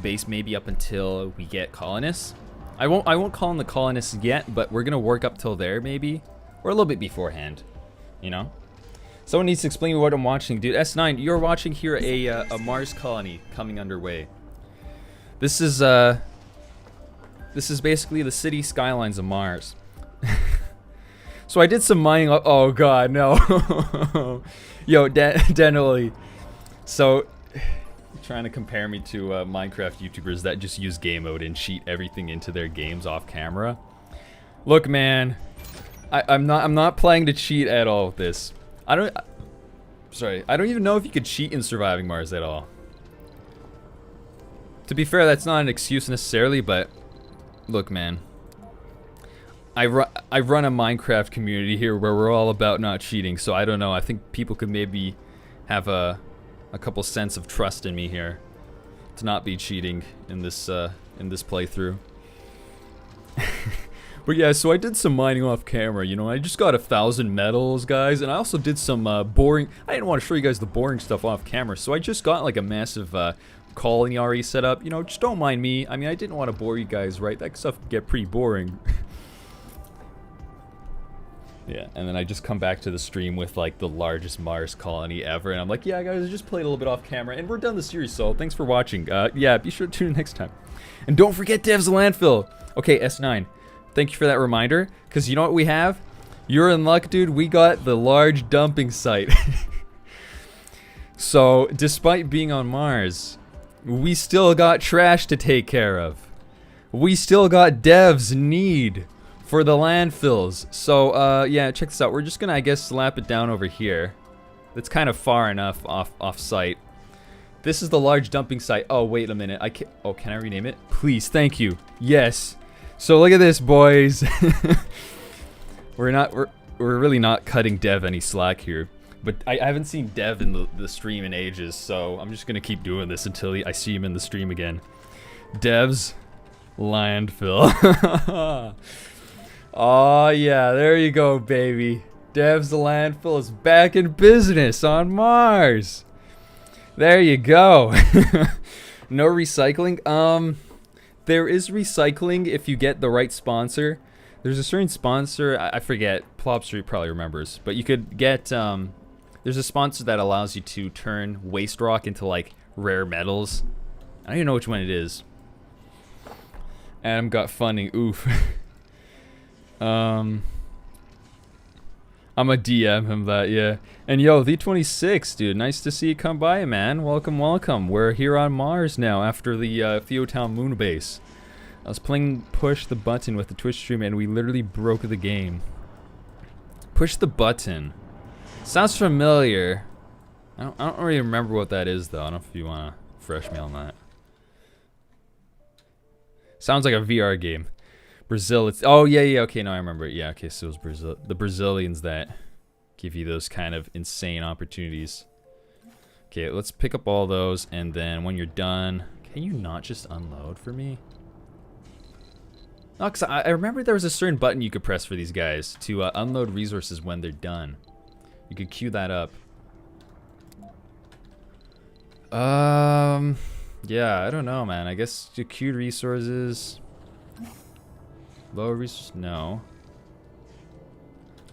base maybe up until we get colonists. I won't call in the colonists yet, but we're gonna work up till there maybe, or a little bit beforehand, you know. Someone needs to explain me what I'm watching, dude. S9, you're watching here a Mars colony coming underway. This is basically the city skylines of Mars. So I did some mining. Oh god, no. Yo, definitely. So, you're trying to compare me to Minecraft YouTubers that just use game mode and cheat everything into their games off camera. Look, man, I'm not planning to cheat at all with this. I don't even know if you could cheat in Surviving Mars at all. To be fair, that's not an excuse necessarily, but look, man. I run a Minecraft community here where we're all about not cheating, so I don't know. I think people could maybe have a couple cents of trust in me here to not be cheating in this playthrough. But yeah, so I did some mining off camera, you know. I just got 1,000 metals, guys, and I also did some boring. I didn't want to show you guys the boring stuff off camera, so I just got like a massive colony already set up. You know, just don't mind me. I mean, I didn't want to bore you guys, right? That stuff could get pretty boring. Yeah, and then I just come back to the stream with like the largest Mars colony ever, and I'm like, yeah, guys, I just played a little bit off camera, and we're done the series, so thanks for watching. Yeah, be sure to tune in next time. And don't forget Dev's Landfill. Okay, S9, thank you for that reminder, because you know what we have? You're in luck, dude. We got the large dumping site. So, despite being on Mars, we still got trash to take care of. We still got Dev's need for the landfills. So, yeah, check this out. We're just gonna, I guess, slap it down over here. That's kind of far enough off site. This is the large dumping site. Oh, wait a minute. I can't. Oh, can I rename it? Please, thank you. Yes. So look at this, boys. We're really not cutting Dev any slack here. But I haven't seen Dev in the stream in ages, so I'm just gonna keep doing this until I see him in the stream again. Dev's Landfill. Oh yeah, there you go, baby. Dev's Landfill is back in business on Mars. There you go. No recycling. There is recycling if you get the right sponsor. There's a certain sponsor, I forget, Plopster probably remembers, but you could get, there's a sponsor that allows you to turn waste rock into like rare metals. I don't even know which one it is. Adam got funding, oof. I'm a DM him that, yeah. And yo, The26, dude, nice to see you come by, man. Welcome, welcome. We're here on Mars now after the TheoTown moon base. I was playing push the button with the Twitch stream and we literally broke the game. Push the button. Sounds familiar. I don't really remember what that is though. I don't know if you want to fresh me on that. Sounds like a VR game. Brazil, it's, oh yeah, okay, no, I remember it. Yeah, okay, so it was Brazil, the Brazilians that give you those kind of insane opportunities. Okay, let's pick up all those, and then when you're done, can you not just unload for me? No, because I remember there was a certain button you could press for these guys to unload resources when they're done. You could queue that up. Yeah, I don't know, man. I guess the queued resources... Lower resources? No.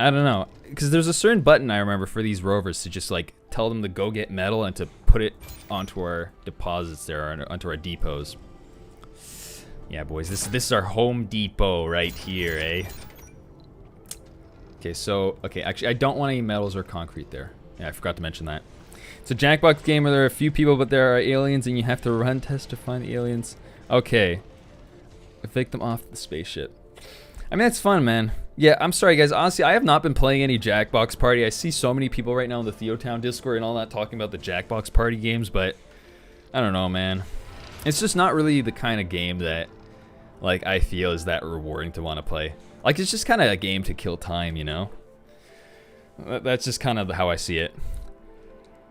I don't know. Because there's a certain button I remember for these rovers to just like tell them to go get metal and to put it onto our deposits there, or onto our depots. Yeah, boys, this is our home depot right here, eh? Okay, so, okay, actually, I don't want any metals or concrete there. Yeah, I forgot to mention that. It's a Jackbox game where there are a few people, but there are aliens, and you have to run tests to find the aliens. Okay. Evict them off the spaceship. I mean, that's fun, man. Yeah, I'm sorry, guys. Honestly, I have not been playing any Jackbox Party. I see so many people right now in the TheoTown Discord and all that talking about the Jackbox Party games, but I don't know, man. It's just not really the kind of game that, like, I feel is that rewarding to want to play. Like, it's just kind of a game to kill time, you know? That's just kind of how I see it.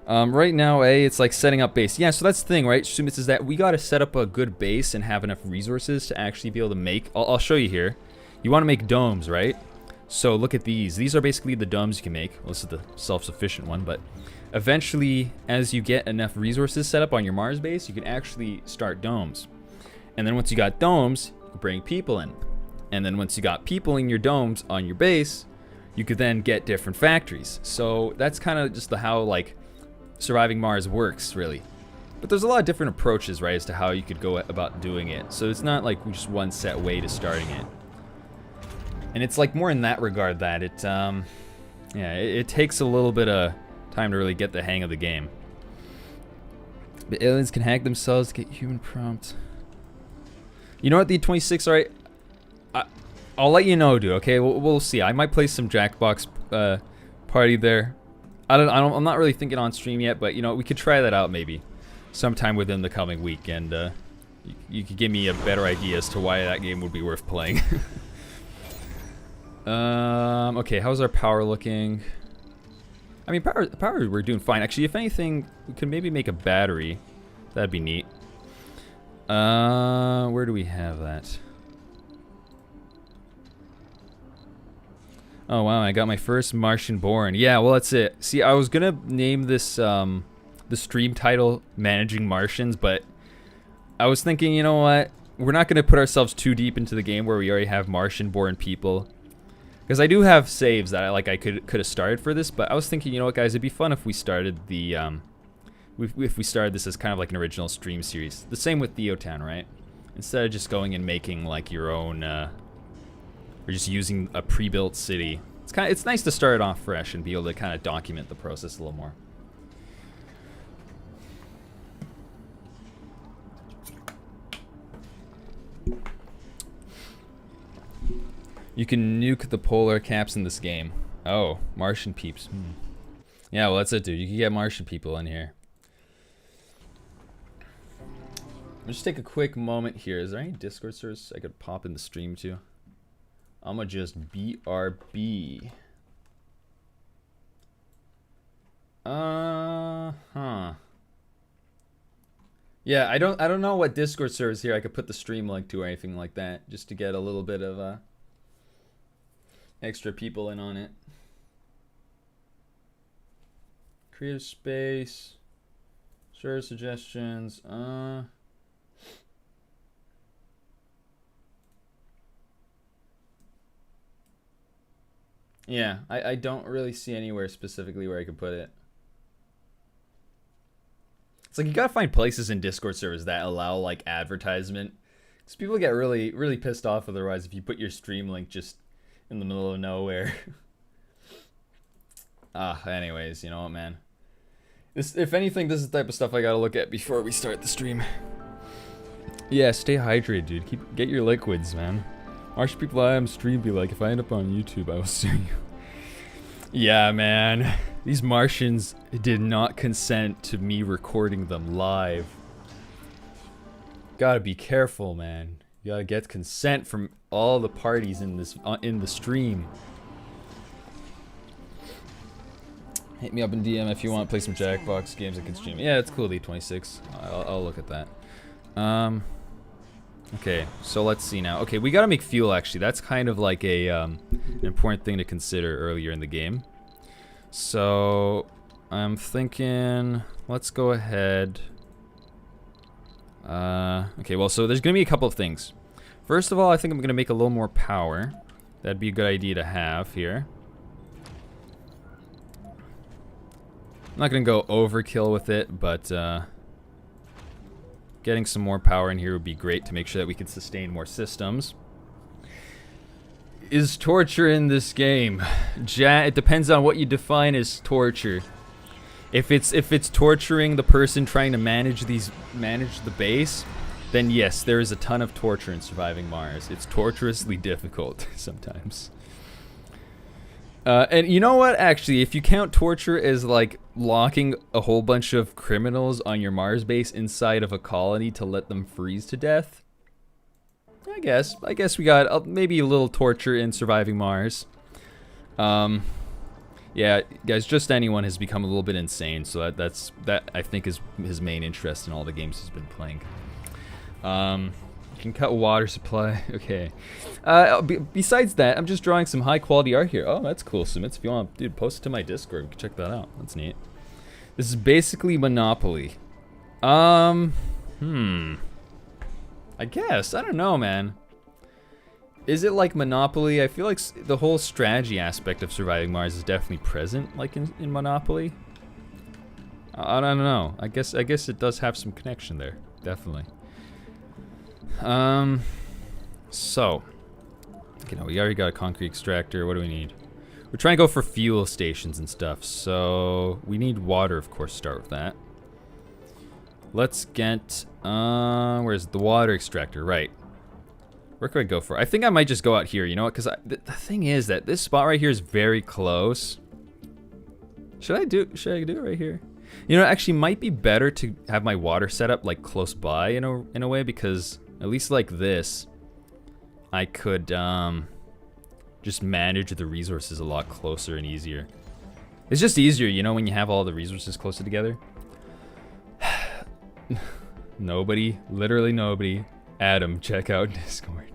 Right now, it's like setting up base. Yeah, so that's the thing, right, Sumitz, is that we got to set up a good base and have enough resources to actually be able to make... I'll show you here. You want to make domes, right? So look at these. These are basically the domes you can make. Well, this is the self-sufficient one, but eventually, as you get enough resources set up on your Mars base, you can actually start domes. And then once you got domes, you can bring people in. And then once you got people in your domes on your base, you could then get different factories. So that's kind of just how, like, surviving Mars works, really. But there's a lot of different approaches, right, as to how you could go about doing it. So it's not like just one set way to starting it. And it's like more in that regard that it, yeah, it takes a little bit of time to really get the hang of the game. The aliens can hack themselves to get human prompt. You know what, the 26, alright? I'll let you know, dude, okay? We'll see. I might play some Jackbox Party there. I'm not really thinking on stream yet, but you know, we could try that out maybe sometime within the coming week, and you could give me a better idea as to why that game would be worth playing. Okay, how's our power looking? I mean, power we're doing fine. Actually, if anything, we could maybe make a battery. That'd be neat. Where do we have that? Oh wow, I got my first Martian born. Yeah, well that's it. See, I was gonna name this the stream title Managing Martians, but I was thinking, you know what? We're not gonna put ourselves too deep into the game where we already have Martian born people. Because I do have saves that I could have started for this, but I was thinking, you know what, guys, it'd be fun if we started the if we started this as kind of like an original stream series. The same with TheoTown, right? Instead of just going and making like your own, or just using a pre-built city. It's nice to start it off fresh and be able to kind of document the process a little more. You can nuke the polar caps in this game. Oh, Martian peeps. Yeah, well, that's it, dude. You can get Martian people in here. I'll just take a quick moment here. Is there any Discord servers I could pop in the stream to? I'ma just BRB. Yeah, I don't know what Discord servers here I could put the stream link to or anything like that, just to get a little bit of extra people in on it. Creative space. Share suggestions. Yeah, I don't really see anywhere specifically where I could put it. It's like you gotta find places in Discord servers that allow like advertisement. Because people get really pissed off otherwise if you put your stream link just in the middle of nowhere. Anyways, you know what, man. If anything, this is the type of stuff I gotta look at before we start the stream. Yeah, stay hydrated, dude. Get your liquids, man. Martian people I am stream be like, if I end up on YouTube, I will sue you. Yeah, man. These Martians did not consent to me recording them live. Gotta be careful, man. You gotta get consent from all the parties in this in the stream. Hit me up in DM if you want to play some Jackbox games I can stream. Yeah, it's cool, D26. I'll look at that. Okay, so let's see now. Okay, we gotta make fuel, actually. That's kind of like a an important thing to consider earlier in the game. So I'm thinking, let's go ahead. Okay, well, so there's gonna be a couple of things. First of all, I think I'm gonna make a little more power. That'd be a good idea to have here. I'm not gonna go overkill with it, but getting some more power in here would be great to make sure that we can sustain more systems. Is torture in this game? It depends on what you define as torture. If it's torturing the person trying to manage the base, then yes, there is a ton of torture in surviving Mars. It's torturously difficult sometimes. And you know what, actually, if you count torture as like locking a whole bunch of criminals on your Mars base inside of a colony to let them freeze to death, I guess we got maybe a little torture in surviving Mars. Yeah, guys, just anyone has become a little bit insane, so that I think is his main interest in all the games he's been playing. You can cut water supply. Okay. Besides that, I'm just drawing some high quality art here. Oh, that's cool, Sumits. If you want, dude, post it to my Discord. We can check that out. That's neat. This is basically Monopoly. I guess. I don't know, man. Is it like Monopoly? I feel like the whole strategy aspect of surviving Mars is definitely present, like in Monopoly. I don't know. I guess it does have some connection there. Definitely. So, you know, we already got a concrete extractor. What do we need? We're trying to go for fuel stations and stuff, so we need water, of course. Start with that. Let's get, where's the water extractor? Right. Where could I go for? I think I might just go out here, you know what? Because the thing is that this spot right here is very close. Should I do it right here? You know, it actually might be better to have my water set up like close by in a way, because at least like this, I could just manage the resources a lot closer and easier. It's just easier, you know, when you have all the resources closer together. Nobody, literally nobody. Adam, check out Discord.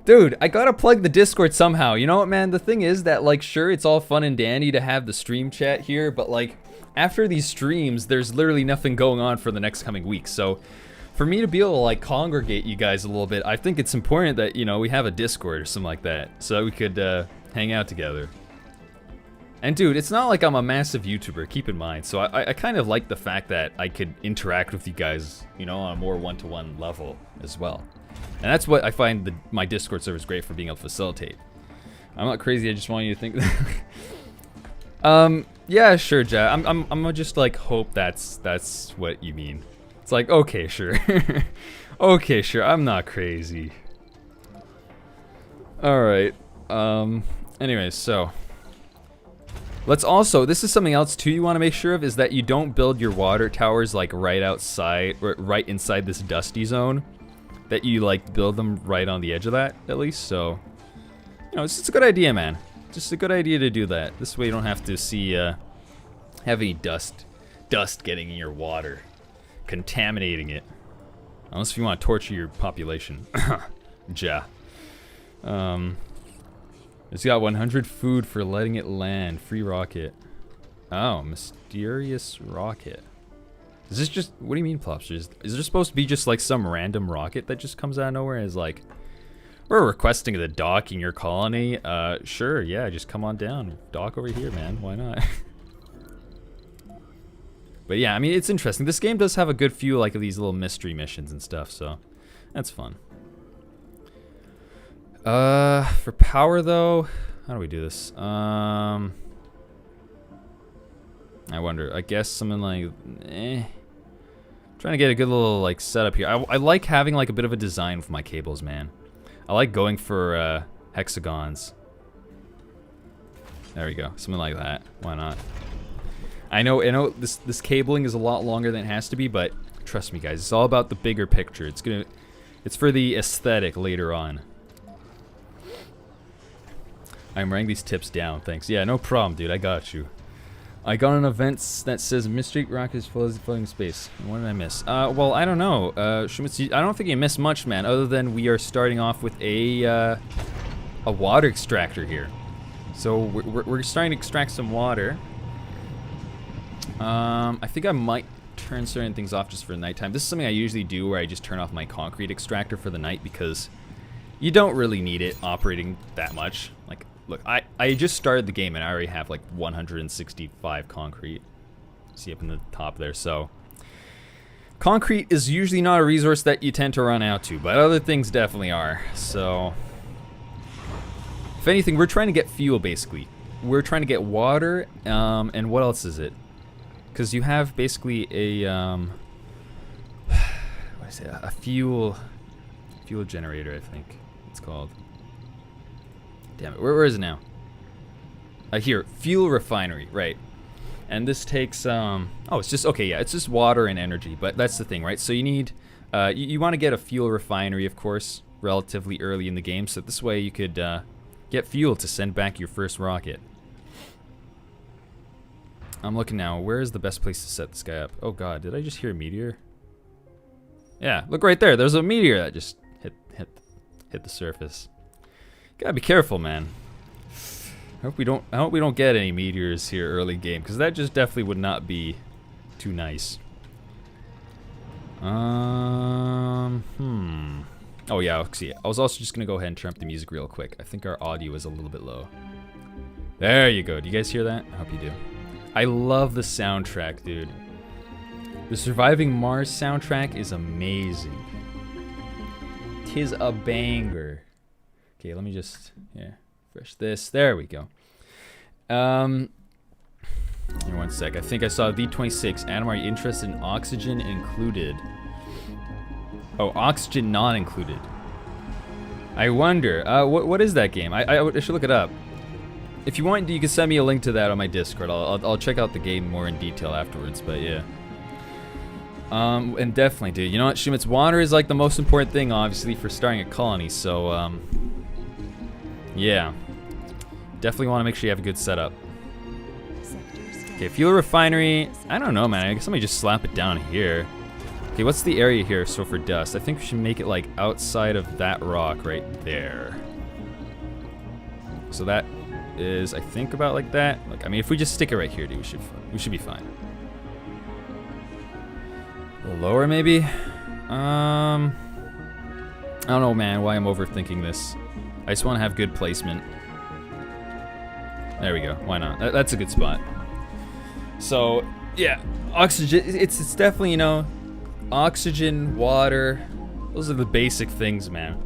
Dude, I gotta plug the Discord somehow. You know what, man? The thing is that, like, sure, it's all fun and dandy to have the stream chat here, but like, after these streams, there's literally nothing going on for the next coming weeks. So, for me to be able to like congregate you guys a little bit, I think it's important that, you know, we have a Discord or something like that, so we could hang out together. And dude, it's not like I'm a massive YouTuber, keep in mind, so I kind of like the fact that I could interact with you guys, you know, on a more one-to-one level as well. And that's what I find my Discord server is great for being able to facilitate. I'm not crazy, I just want you to think that. Yeah, sure, Jack. I'm gonna just like hope that's what you mean. It's like, okay, sure. Okay, sure, I'm not crazy. Alright, anyways, so let's also, this is something else too you want to make sure of, is that you don't build your water towers like right outside, or right inside this dusty zone. That you like build them right on the edge of that, at least, so, you know, it's a good idea, man. Just a good idea to do that. This way you don't have to see, have any dust getting in your water. Contaminating it. Unless if you want to torture your population. Ja. It's got 100 food for letting it land. Free rocket. Oh, mysterious rocket. Is this just, what do you mean, Plopsters? Is there supposed to be just like some random rocket that just comes out of nowhere and is like, we're requesting the dock in your colony? Sure, yeah, just come on down. Dock over here, man, why not? But yeah, I mean, it's interesting. This game does have a good few like of these little mystery missions and stuff, so that's fun. For power though, how do we do this? I wonder, I guess something like, trying to get a good little like setup here. I like having like a bit of a design for my cables, man. I like going for hexagons. There we go, something like that. Why not? I know this cabling is a lot longer than it has to be, but trust me, guys, it's all about the bigger picture. It's for the aesthetic later on. I'm writing these tips down, thanks. Yeah, no problem, dude. I got you. I got an event that says Mystery Rocket is floating in space. What did I miss? Well, I don't know. Shumitsu, I don't think you missed much, man, other than we are starting off with a water extractor here. So we're starting to extract some water. I think I might turn certain things off just for nighttime. This is something I usually do where I just turn off my concrete extractor for the night because you don't really need it operating that much. Like, look, I just started the game and I already have like 165 concrete. See up in the top there, so concrete is usually not a resource that you tend to run out to, but other things definitely are. So if anything, we're trying to get fuel basically. We're trying to get water, and what else is it? Because you have basically a what is it? A fuel generator, I think it's called. Damn it, where is it now? Here, fuel refinery, right? And this takes oh, it's just okay, yeah, it's just water and energy, but that's the thing, right? So you need you want to get a fuel refinery, of course, relatively early in the game, so this way you could get fuel to send back your first rocket. I'm looking now. Where is the best place to set this guy up? Oh god, did I just hear a meteor? Yeah, look right there. There's a meteor that just hit the surface. Gotta be careful, man. I hope we don't get any meteors here early game, because that just definitely would not be too nice. Oh yeah, see, I was also just gonna go ahead and turn up the music real quick. I think our audio is a little bit low. There you go. Do you guys hear that? I hope you do. I love the soundtrack, dude. The Surviving Mars soundtrack is amazing. 'Tis a banger. Okay, let me just, yeah, refresh this. There we go. Here, one sec. I think I saw V26. Adam, are you interested in oxygen included? Oh, oxygen not included. I wonder. What is that game? I should look it up. If you want, you can send me a link to that on my Discord. I'll check out the game more in detail afterwards, but yeah. And definitely, dude, you know what, Shumitz, water is like the most important thing, obviously, for starting a colony, so, yeah. Definitely want to make sure you have a good setup. Okay, fuel refinery, I don't know, man, I guess somebody just slap it down here. Okay, what's the area here, so for dust? I think we should make it, like, outside of that rock right there. So that is, I think, about like that. Like, I mean, if we just stick it right here, dude, we should be fine. A little lower, maybe? I don't know, man, why I'm overthinking this. I just want to have good placement. There we go. Why not? That's a good spot. So, yeah, oxygen. It's definitely, you know, oxygen, water. Those are the basic things, man.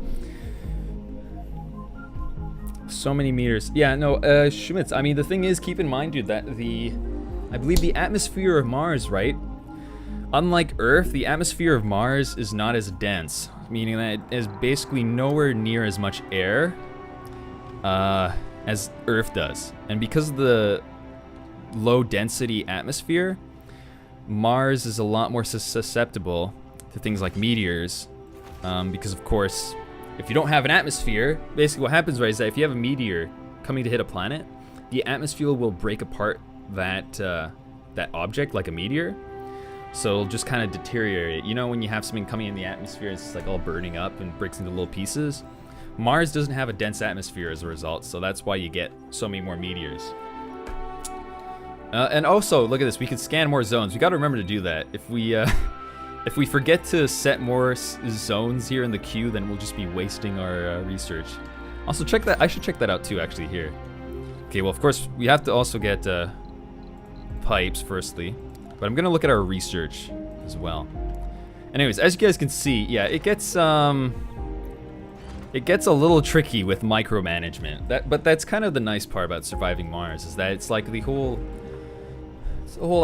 So many meters. Yeah, no, Schmitz. I mean, the thing is, keep in mind, dude, that I believe the atmosphere of Mars, right? Unlike Earth, the atmosphere of Mars is not as dense, meaning that it is basically nowhere near as much air as Earth does. And because of the low density atmosphere, Mars is a lot more susceptible to things like meteors. Because of course, if you don't have an atmosphere, basically what happens, right, is that if you have a meteor coming to hit a planet, the atmosphere will break apart that object like a meteor. So it'll just kind of deteriorate. You know, when you have something coming in the atmosphere, it's like all burning up and breaks into little pieces. Mars doesn't have a dense atmosphere as a result, so that's why you get so many more meteors. And also, look at this, we can scan more zones. We gotta remember to do that. If we forget to set more zones here in the queue, then we'll just be wasting our research. Also, check that, I should check that out too, actually, here. Okay, well, of course, we have to also get pipes, firstly. But I'm gonna look at our research as well. Anyways, as you guys can see, yeah, it gets a little tricky with micromanagement. But that's kind of the nice part about surviving Mars, is that it's like the whole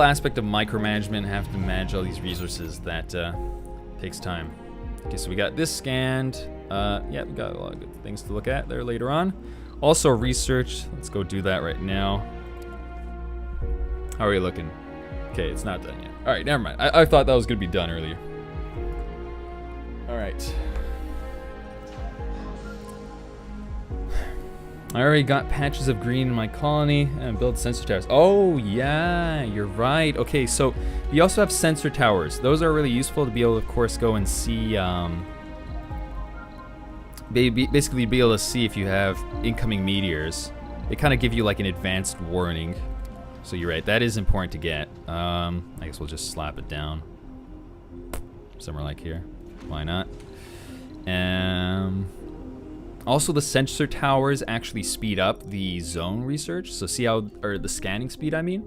aspect of micromanagement, have to manage all these resources that takes time. Okay, so we got this scanned. Yeah, we got a lot of good things to look at there later on. Also research. Let's go do that right now. How are we looking? Okay, it's not done yet. All right, never mind. I thought that was gonna be done earlier. All right. I already got patches of green in my colony and built sensor towers. Oh, yeah, you're right. Okay, so we also have sensor towers. Those are really useful to be able to, of course, go and see, basically be able to see if you have incoming meteors. They kind of give you like an advanced warning. So you're right, that is important to get. I guess we'll just slap it down. Somewhere like here. Why not? Also, the sensor towers actually speed up the zone research. So see how, or the scanning speed, I mean.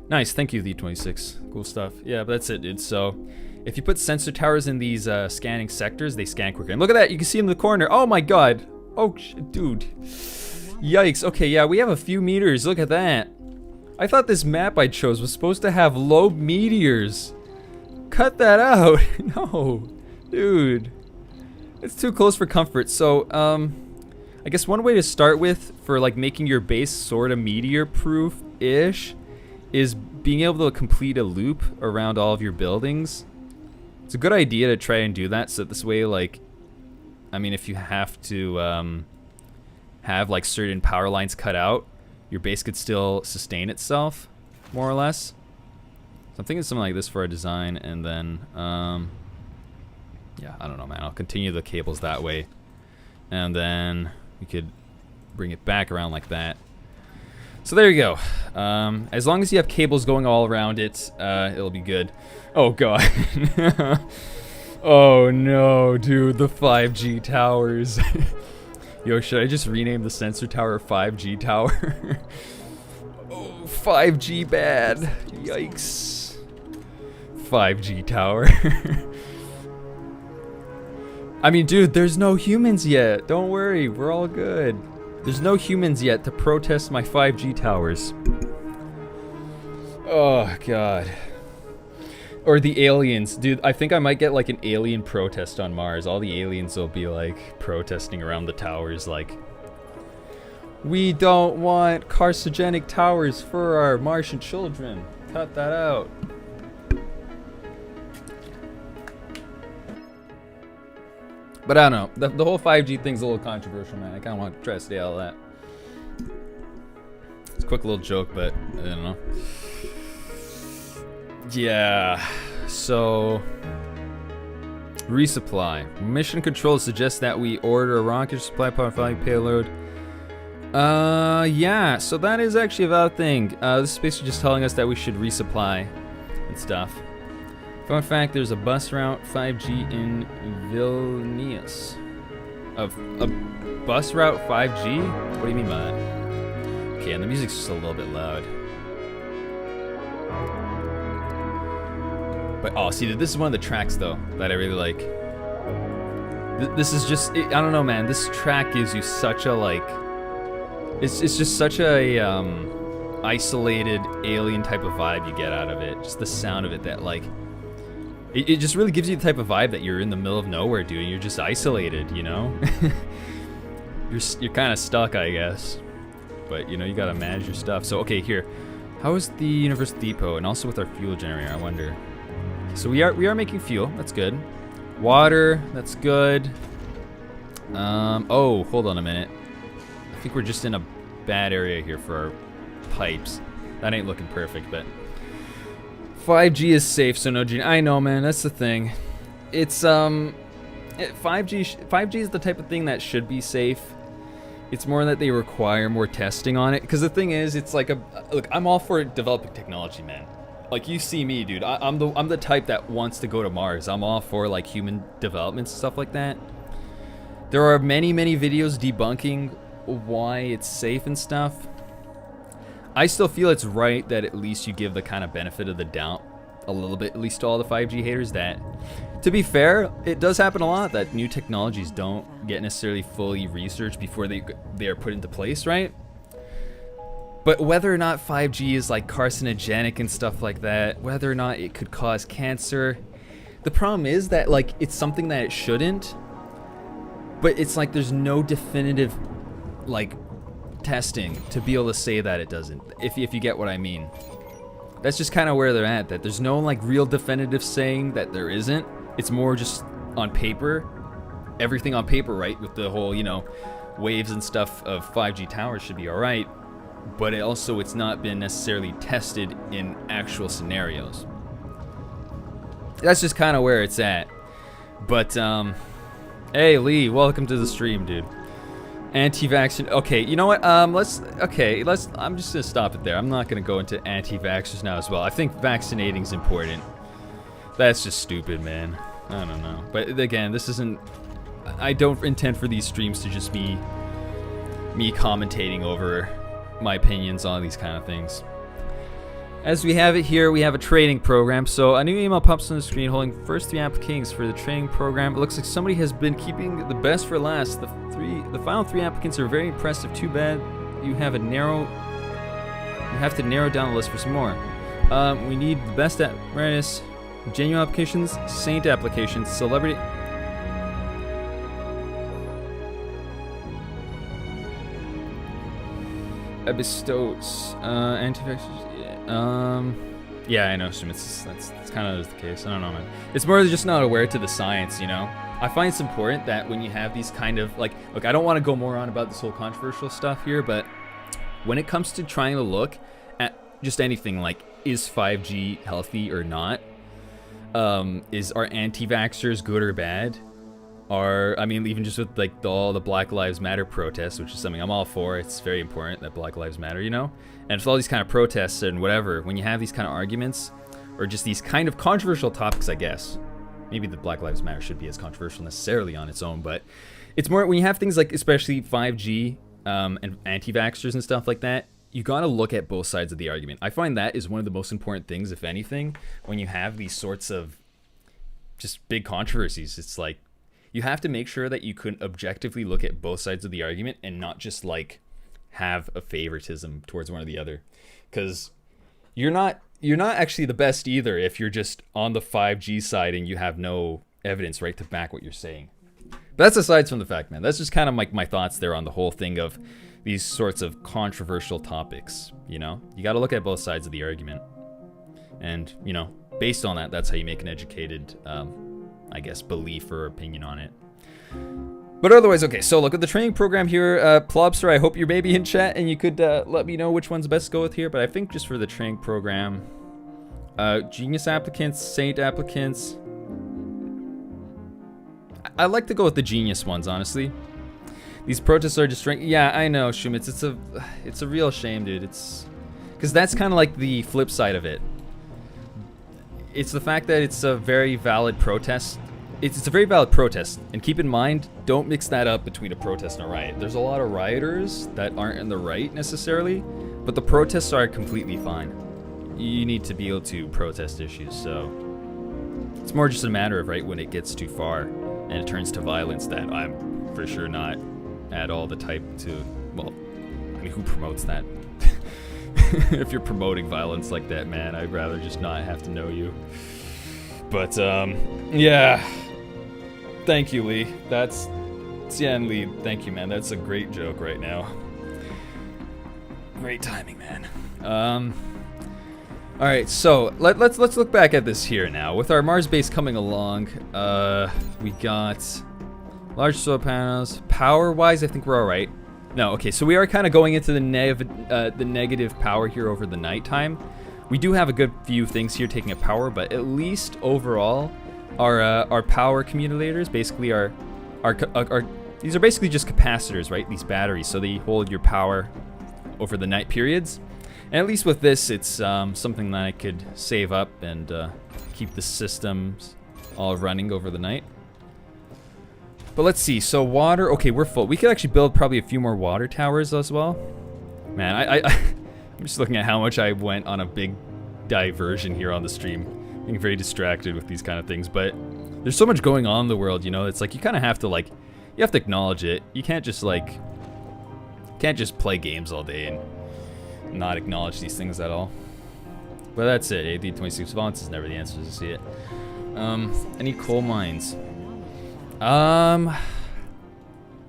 Nice, thank you, The26. Cool stuff. Yeah, but that's it, dude. So if you put sensor towers in these scanning sectors, they scan quicker. And look at that, you can see in the corner. Oh my god. Oh, dude. Yikes. Okay, yeah, we have a few meters. Look at that. I thought this map I chose was supposed to have low meteors. Cut that out. No, dude. It's too close for comfort. So, I guess one way to start with for like making your base sort of meteor-proof-ish is being able to complete a loop around all of your buildings. It's a good idea to try and do that, so this way, like, I mean, if you have to have like certain power lines cut out, your base could still sustain itself, more or less. So I'm thinking something like this for a design, and then, yeah, I don't know, man. I'll continue the cables that way, and then we could bring it back around like that. So there you go. As long as you have cables going all around it, it'll be good. Oh god. Oh no, dude, the 5G towers. Yo, should I just rename the sensor tower 5G tower? Oh, 5G bad. Yikes. 5G tower. I mean, dude, there's no humans yet. Don't worry, we're all good. There's no humans yet to protest my 5G towers. Oh, God. Or the aliens. Dude, I think I might get like an alien protest on Mars. All the aliens will be like protesting around the towers like, we don't want carcinogenic towers for our Martian children. Cut that out. But I don't know. The whole 5G thing's a little controversial, man. I kind of want to try to stay out of that. It's a quick little joke, but I don't know. Yeah. So, resupply. Mission control suggests that we order a rocket supply power value payload. Yeah. So that is actually a valid thing. This is basically just telling us that we should resupply and stuff. Fun fact, there's a bus route 5G in Vilnius. A bus route 5G? What do you mean by that? Okay, and the music's just a little bit loud. But, oh, see, this is one of the tracks, though, that I really like. This is just, I don't know, man. This track gives you such a, like, it's just such a, isolated alien type of vibe you get out of it. Just the sound of it that, like, it just really gives you the type of vibe that you're in the middle of nowhere, dude. And you're just isolated, you know? You're kind of stuck, I guess. But, you know, you gotta manage your stuff. So, okay, here. How is the Universal Depot? And also with our fuel generator, I wonder. So we are making fuel. That's good. Water. That's good. Oh, hold on a minute. I think we're just in a bad area here for our pipes. That ain't looking perfect, but 5G is safe, so no G. I know, man. That's the thing. It's 5G is the type of thing that should be safe. It's more that they require more testing on it. Because the thing is, it's like look. I'm all for developing technology, man. Like, you see me, dude. I'm the type that wants to go to Mars. I'm all for like human development and stuff like that. There are many videos debunking why it's safe and stuff. I still feel it's right that at least you give the kind of benefit of the doubt a little bit, at least to all the 5G haters, that, to be fair, it does happen a lot that new technologies don't get necessarily fully researched before they are put into place, right? But whether or not 5G is like carcinogenic and stuff like that, whether or not it could cause cancer, the problem is that, like, it's something that it shouldn't, but it's like there's no definitive, like, testing to be able to say that it doesn't, if you get what I mean. That's just kind of where they're at, that there's no like real definitive saying that there isn't. It's more just on paper, everything on paper, right, with the whole, you know, waves and stuff of 5G towers should be alright, but it's not been necessarily tested in actual scenarios. That's just kind of where it's at. But hey Lee, welcome to the stream, dude. Anti-vaccine. Okay, you know what? I'm just gonna stop it there. I'm not gonna go into anti-vaxxers now as well. I think vaccinating is important. That's just stupid, man. I don't know. But again, this isn't. I don't intend for these streams to just be me commentating over my opinions on these kind of things. As we have it here, we have a training program. So a new email pops on the screen holding first 3 applicants for the training program. It looks like somebody has been keeping the best for last. The final 3 applicants are very impressive. Too bad you have to narrow down the list for some more. We need the best at awareness, genuine applications, saint applications, celebrity. Bestows anti-vaxxers. Yeah, I know, that's kind of the case. I don't know, man. It's more just not aware to the science, you know? I find it's important that when you have these kind of, like, look, I don't want to go more on about this whole controversial stuff here, but when it comes to trying to look at just anything, like, is 5G healthy or not? Are anti-vaxxers good or bad? I mean, even just with, like, all the Black Lives Matter protests, which is something I'm all for. It's very important that Black Lives Matter, you know? And with all these kind of protests and whatever, when you have these kind of arguments, or just these kind of controversial topics, I guess. Maybe the Black Lives Matter should be as controversial necessarily on its own, but it's more when you have things like, especially 5G and anti-vaxxers and stuff like that, you gotta look at both sides of the argument. I find that is one of the most important things, if anything, when you have these sorts of just big controversies. It's like, you have to make sure that you can objectively look at both sides of the argument and not just like have a favoritism towards one or the other, because you're not actually the best either if you're just on the 5G side and you have no evidence, right, to back what you're saying. But that's aside from the fact, man. That's just kind of like my thoughts there on the whole thing of these sorts of controversial topics. You know, you got to look at both sides of the argument, and you know, based on that, that's how you make an educated I guess, belief or opinion on it. But otherwise, okay, so look at the training program here. Plobster, I hope you're maybe in chat and you could let me know which one's best to go with here. But I think just for the training program, genius applicants, saint applicants. I like to go with the genius ones, honestly. These protests are destroying. Yeah, I know, Shumitz. It's a real shame, dude. It's because that's kind of like the flip side of it. it's the fact that it's a very valid protest. It's a very valid protest, and keep in mind, don't mix that up between a protest and a riot. There's a lot of rioters that aren't in the right necessarily, but the protests are completely fine. You need to be able to protest issues, so it's more just a matter of, right, when it gets too far and it turns to violence, that I'm for sure not at all the type to, well, I mean, who promotes that? If you're promoting violence like that, man, I'd rather just not have to know you. But, yeah. Thank you, Lee. That's... Xian Lee, thank you, man. That's a great joke right now. Great timing, man. Alright, so, let's look back at this here now. With our Mars base coming along, we got large solar panels. Power-wise, I think we're alright. No, okay, so we are kind of going into the negative power here over the nighttime. We do have a good few things here taking up power, but at least overall, our power accumulators basically are these are basically just capacitors, right? These batteries, so they hold your power over the night periods. And at least with this, it's something that I could save up and keep the systems all running over the night. But let's see, so water, okay, we're full. We could actually build probably a few more water towers as well. Man, I'm just looking at how much I went on a big diversion here on the stream. Being very distracted with these kind of things, but there's so much going on in the world, you know, it's like you kind of have to, like, you have to acknowledge it. You can't just, like, can't just play games all day and not acknowledge these things at all. But that's it, AD26 fonts is never the answer to see it. Any coal mines? I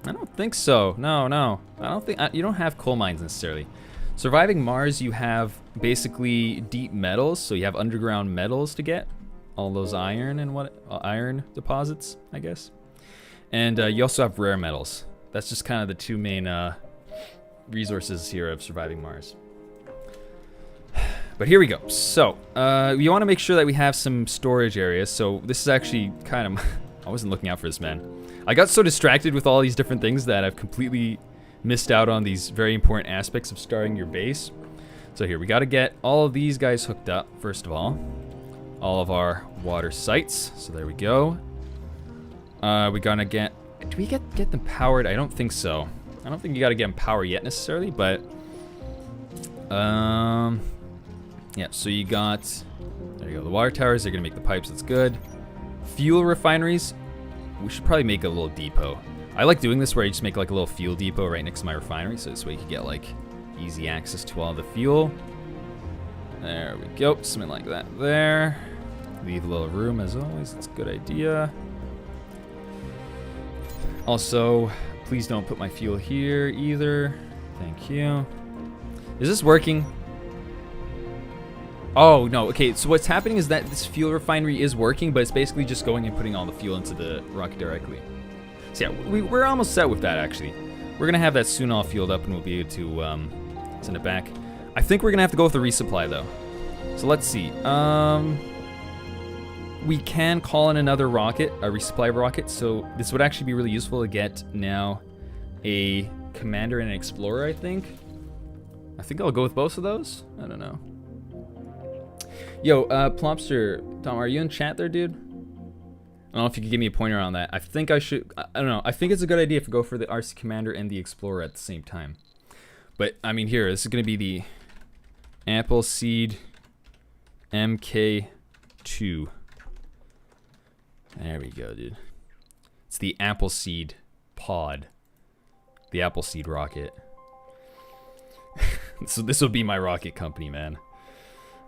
don't think so. No. I don't think you don't have coal mines necessarily. Surviving Mars, you have basically deep metals, so you have underground metals to get, all those iron and iron deposits, I guess. And you also have rare metals. That's just kind of the two main resources here of surviving Mars. But here we go. So we want to make sure that we have some storage areas. So this is actually kind of I wasn't looking out for this, man. I got so distracted with all these different things that I've completely missed out on these very important aspects of starting your base. So here, we got to get all of these guys hooked up, first of all. All of our water sites. So there we go. We're gonna get... Do we get them powered? I don't think so. I don't think you got to get them powered yet necessarily, but... yeah, so you got... There you go, the water towers, they're gonna make the pipes, that's good. Fuel refineries, we should probably make a little depot. I like doing this where I just make like a little fuel depot right next to my refinery, so this way you can get like easy access to all the fuel. There we go, something like that there. Leave a little room as always, that's a good idea. Also, please don't put my fuel here either. Thank you. Is this working? Oh, no, okay, so what's happening is that this fuel refinery is working, but it's basically just going and putting all the fuel into the rocket directly. So yeah, we're almost set with that, actually. We're gonna have that soon all fueled up and we'll be able to send it back. I think we're gonna have to go with the resupply, though. So let's see. We can call in another rocket, a resupply rocket, so this would actually be really useful to get now a commander and an explorer, I think. I think I'll go with both of those. I don't know. Yo, Plumpster, Tom, are you in chat there, dude? I don't know if you could give me a pointer on that. I think I should, I don't know. I think it's a good idea if we go for the RC Commander and the Explorer at the same time. But, I mean, here, this is going to be the Appleseed MK2. There we go, dude. It's the Appleseed pod. The Appleseed rocket. So this will be my rocket company, man.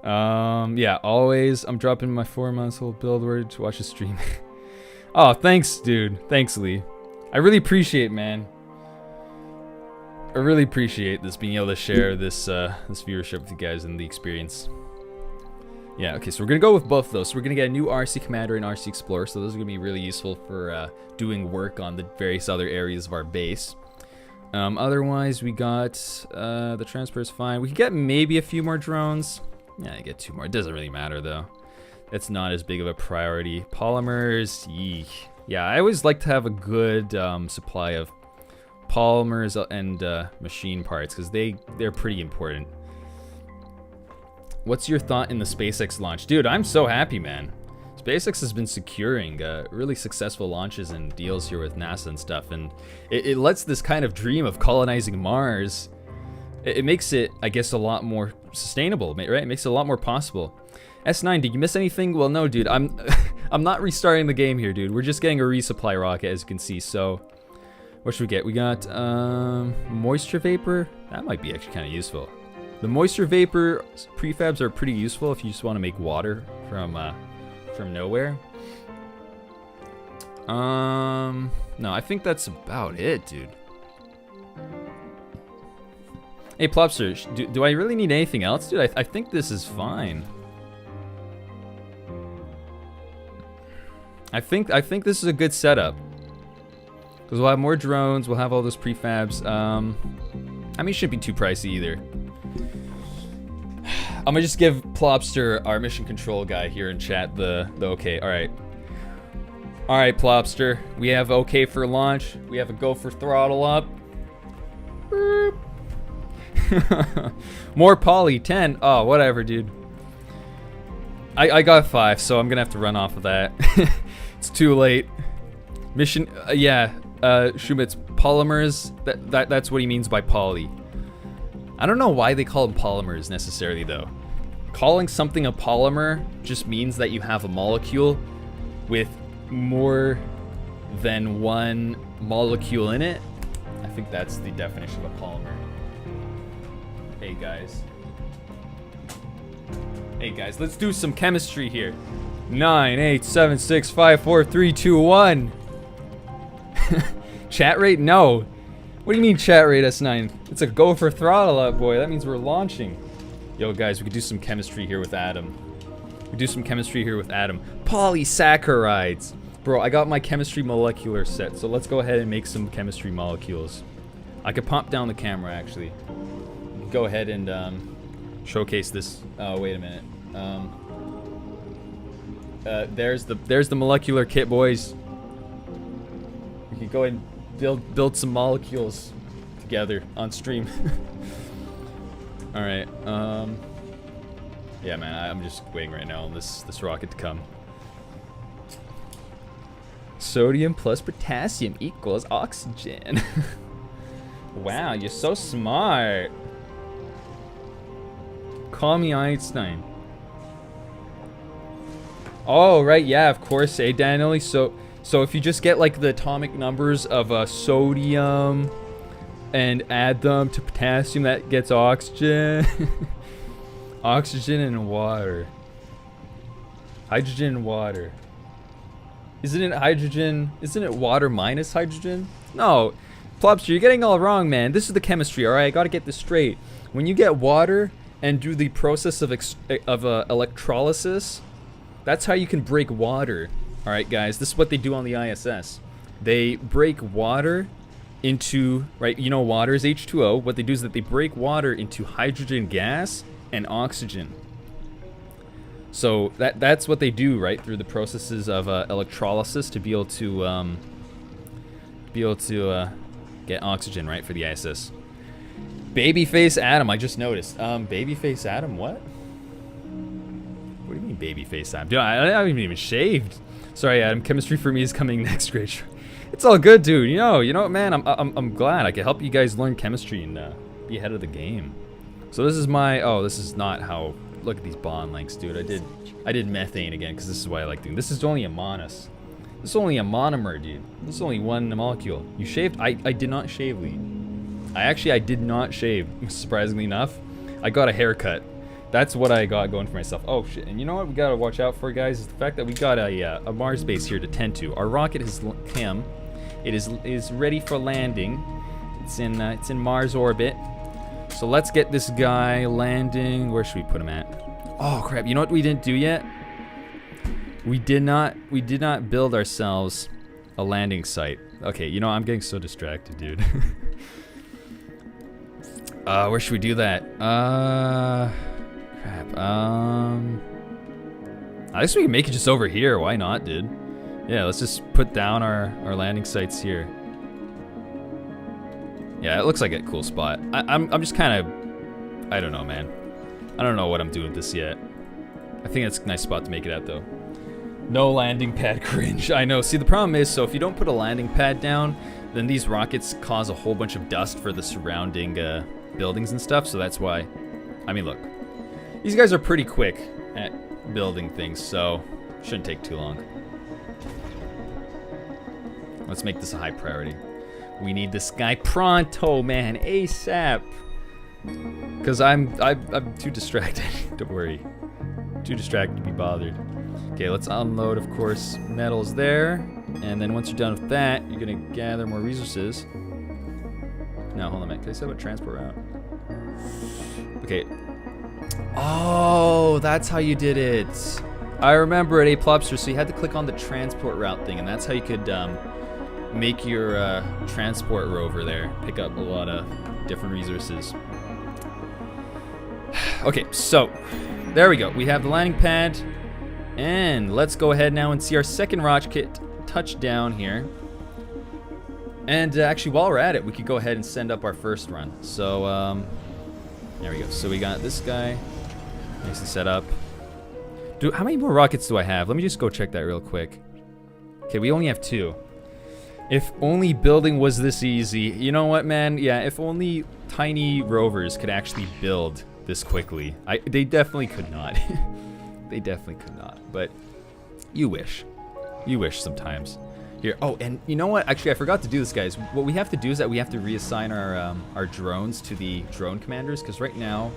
Yeah, always. I'm dropping my 4 months old build word to watch the stream. Oh, thanks, dude. Thanks, Lee. I really appreciate it, man. I really appreciate this, being able to share this this viewership with you guys and the experience. Yeah, okay, so we're gonna go with both of those. So we're gonna get a new RC Commander and RC Explorer, so those are gonna be really useful for doing work on the various other areas of our base. Otherwise, we got the transfer is fine. We could get maybe a few more drones. Yeah, I get 2 more. It doesn't really matter, though. It's not as big of a priority. Polymers, yeek. Yeah, I always like to have a good supply of polymers and machine parts, because they're pretty important. What's your thought in the SpaceX launch? Dude, I'm so happy, man. SpaceX has been securing really successful launches and deals here with NASA and stuff, and it lets this kind of dream of colonizing Mars, it makes it, I guess, a lot more sustainable, right? It makes it a lot more possible. S9, did you miss anything? Well, no, dude, I'm not restarting the game here, dude. We're just getting a resupply rocket, as you can see, so what should we get? We got moisture vapor. That might be actually kind of useful. The moisture vapor prefabs are pretty useful if you just want to make water from nowhere. No, I think that's about it, dude. Hey, Plopster, do I really need anything else, dude? I think this is fine. I think this is a good setup. Because we'll have more drones, we'll have all those prefabs. I mean, it shouldn't be too pricey either. I'm gonna just give Plopster, our mission control guy here in chat, the okay. All right, Plopster. We have okay for launch. We have a go for throttle up. More poly 10. Oh, whatever, dude. I got 5, so I'm gonna have to run off of that. It's too late. Mission. Yeah. Shumit's polymers. That's what he means by poly. I don't know why they call them polymers necessarily, though. Calling something a polymer just means that you have a molecule with more than one molecule in it. I think that's the definition of a polymer. Hey guys, let's do some chemistry here. 9, 8, 7, 6, 5, 4, 3, 2, 1. Chat rate? No. What do you mean chat rate, S9? It's a go for throttle up, boy. That means we're launching. Yo, guys, we could do some chemistry here with Adam. Polysaccharides. Bro, I got my chemistry molecular set, so let's go ahead and make some chemistry molecules. I could pop down the camera, actually. Go ahead and showcase this. Oh, wait a minute. There's the molecular kit, boys. We can go and build some molecules together on stream. All right. Yeah, man. I'm just waiting right now on this rocket to come. Sodium plus potassium equals oxygen. Wow, you're so smart. Call me Einstein. Oh, right, yeah, of course, Daniel. So if you just get like the atomic numbers of sodium and add them to potassium, that gets oxygen. Oxygen and water. Hydrogen and water. Isn't it hydrogen? Isn't it water minus hydrogen? No, Plopster, you're getting all wrong, man. This is the chemistry, all right? I gotta get this straight. When you get water and do the process of electrolysis, that's how you can break water. All right, guys, this is what they do on the ISS. They break water into, right, you know water is H2O. What they do is that they break water into hydrogen gas and oxygen. So that's what they do, right, through the processes of electrolysis to be able to get oxygen, right, for the ISS. Babyface Adam, I just noticed. Babyface Adam, what? What do you mean babyface Adam? Dude, I haven't even shaved. Sorry, Adam. Chemistry for me is coming next grade. It's all good, dude. You know what, man? I'm glad I can help you guys learn chemistry and be ahead of the game. So this is my. Oh, this is not how. Look at these bond lengths, dude. I did methane again because this is what I like doing. This is only a monos. This is only a monomer, dude. This is only one molecule. You shaved? I did not shave, Lee. I did not shave. Surprisingly enough, I got a haircut. That's what I got going for myself. Oh shit! And you know what we gotta watch out for, guys, is the fact that we got a Mars base here to tend to. Our rocket has come. It is ready for landing. It's in Mars orbit. So let's get this guy landing. Where should we put him at? Oh crap! You know what we didn't do yet? We did not build ourselves a landing site. Okay, you know I'm getting so distracted, dude. Where should we do that? Crap. I guess we can make it just over here. Why not, dude? Yeah, let's just put down our landing sites here. Yeah, it looks like a cool spot. I'm just kind of, I don't know, man. I don't know what I'm doing with this yet. I think that's a nice spot to make it at, though. No landing pad cringe. I know. See, the problem is, so if you don't put a landing pad down, then these rockets cause a whole bunch of dust for the surrounding buildings and stuff, so that's why. I mean, look. These guys are pretty quick at building things, so shouldn't take too long. Let's make this a high priority. We need this guy pronto, man, ASAP. Because I'm too distracted. Don't worry. Too distracted to be bothered. Okay, let's unload, of course, metals there. And then once you're done with that, you're gonna gather more resources. No, hold on a minute. Can I say about transport route? Okay. Oh, that's how you did it. I remember at A-Plopster, so you had to click on the transport route thing, and that's how you could make your transport rover there. Pick up a lot of different resources. Okay, so there we go. We have the landing pad, and let's go ahead now and see our second rocket touch down here. And actually, while we're at it, we could go ahead and send up our first run. So there we go. So we got this guy nicely set up. Dude, how many more rockets do I have? Let me just go check that real quick. Okay, we only have 2. If only building was this easy. You know what, man? Yeah, if only tiny rovers could actually build this quickly. They definitely could not. They definitely could not. But you wish. You wish sometimes. Here. Oh, and you know what? Actually, I forgot to do this, guys. What we have to do is that we have to reassign our drones to the drone commanders, because right now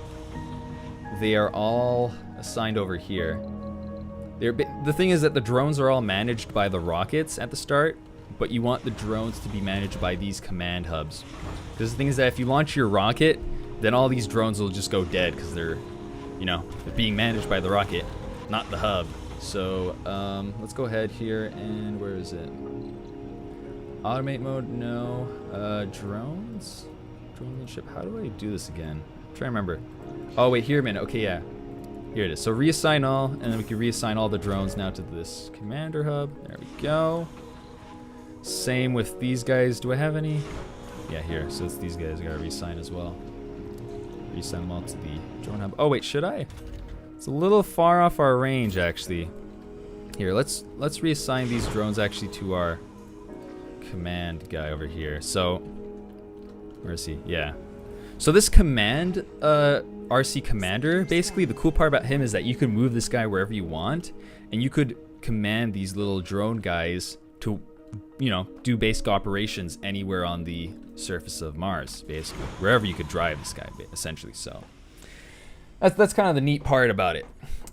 they are all assigned over here. The thing is that the drones are all managed by the rockets at the start, but you want the drones to be managed by these command hubs. Because the thing is that if you launch your rocket, then all these drones will just go dead because they're, you know, they're being managed by the rocket, not the hub. So let's go ahead here and where is it? Automate mode, no. Drones? Drone ship. How do I do this again? I'm trying to remember. Oh wait, here a minute. Okay, yeah. Here it is. So reassign all, and then we can reassign all the drones now to this commander hub. There we go. Same with these guys. Do I have any? Yeah, here. So it's these guys I gotta reassign as well. Reassign them all to the drone hub. Oh wait, should I? It's a little far off our range actually. Here, let's reassign these drones actually to our command guy over here. So where is he? Yeah. So this command RC commander, basically the cool part about him is that you can move this guy wherever you want, and you could command these little drone guys to, you know, do basic operations anywhere on the surface of Mars, basically. Wherever you could drive this guy, essentially. So that's kind of the neat part about it.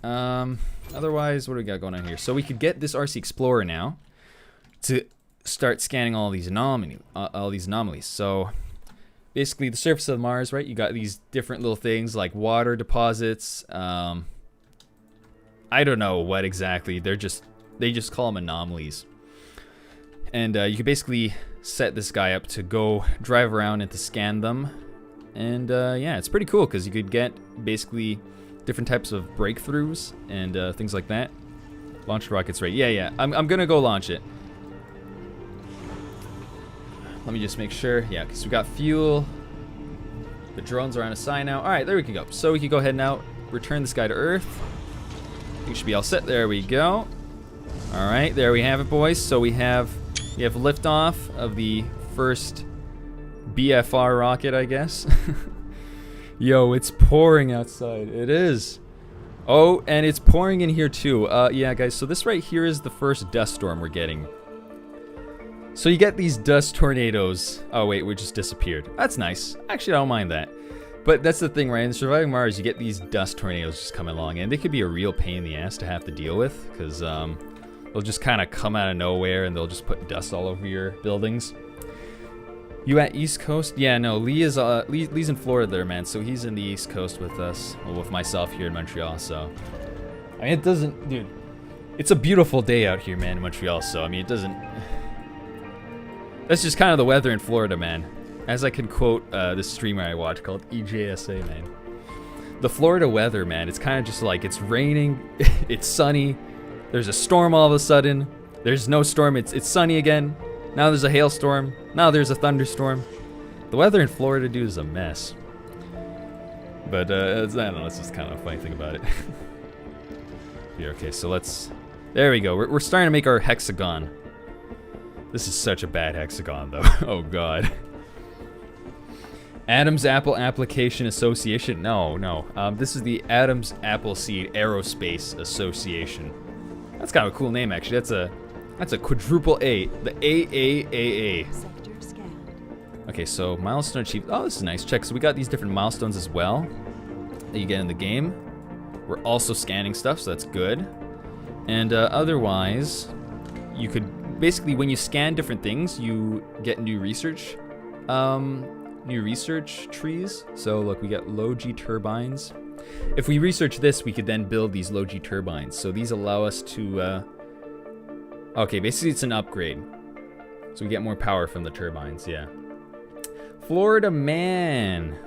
Otherwise, what do we got going on here? So we could get this RC Explorer now to start scanning all these anomalies. So basically the surface of Mars, right? You got these different little things like water deposits. I don't know what exactly. They just call them anomalies. And you could basically set this guy up to go drive around and to scan them. And yeah, it's pretty cool because you could get basically different types of breakthroughs and things like that. Launch rockets, right? Yeah. I'm gonna go launch it. Let me just make sure. Yeah, because we got fuel. The drones are on a sign now. All right, there we can go. So we can go ahead now, return this guy to Earth. We should be all set. There we go. All right, there we have it, boys. So we have liftoff of the first BFR rocket, I guess. Yo, it's pouring outside. It is. Oh, and it's pouring in here too. Yeah, guys. So this right here is the first dust storm we're getting. So you get these dust tornadoes. Oh wait, we just disappeared. That's nice. Actually, I don't mind that. But that's the thing, right? In Surviving Mars, you get these dust tornadoes just coming along, and they could be a real pain in the ass to have to deal with, because they'll just kind of come out of nowhere, and they'll just put dust all over your buildings. You at East Coast? Yeah, no, Lee's in Florida there, man. So he's in the East Coast with us, well, with myself here in Montreal. So I mean, it doesn't, dude. It's a beautiful day out here, man, in Montreal. So I mean, it doesn't. That's just kind of the weather in Florida, man. As I can quote this streamer I watch called EJSA, man. The Florida weather, man, it's kind of just like it's raining, it's sunny, there's a storm all of a sudden, there's no storm, it's sunny again, now there's a hailstorm, now there's a thunderstorm. The weather in Florida, dude, is a mess. But I don't know, it's just kind of a funny thing about it. Here, okay, so let's... There we go, we're starting to make our hexagon. This is such a bad hexagon, though. Oh, God. Adam's Apple Application Association. No. This is the Adam's Appleseed Aerospace Association. That's kind of a cool name, actually. That's a quadruple A. The AAAA. Okay, so milestone achieved. Oh, this is nice. Check. So we got these different milestones as well that you get in the game. We're also scanning stuff, so that's good. And otherwise, you could basically, when you scan different things, you get new research trees. So look, we got low G turbines. If we research this, we could then build these low G turbines. So these allow us to, okay, basically it's an upgrade. So we get more power from the turbines, yeah. Florida man.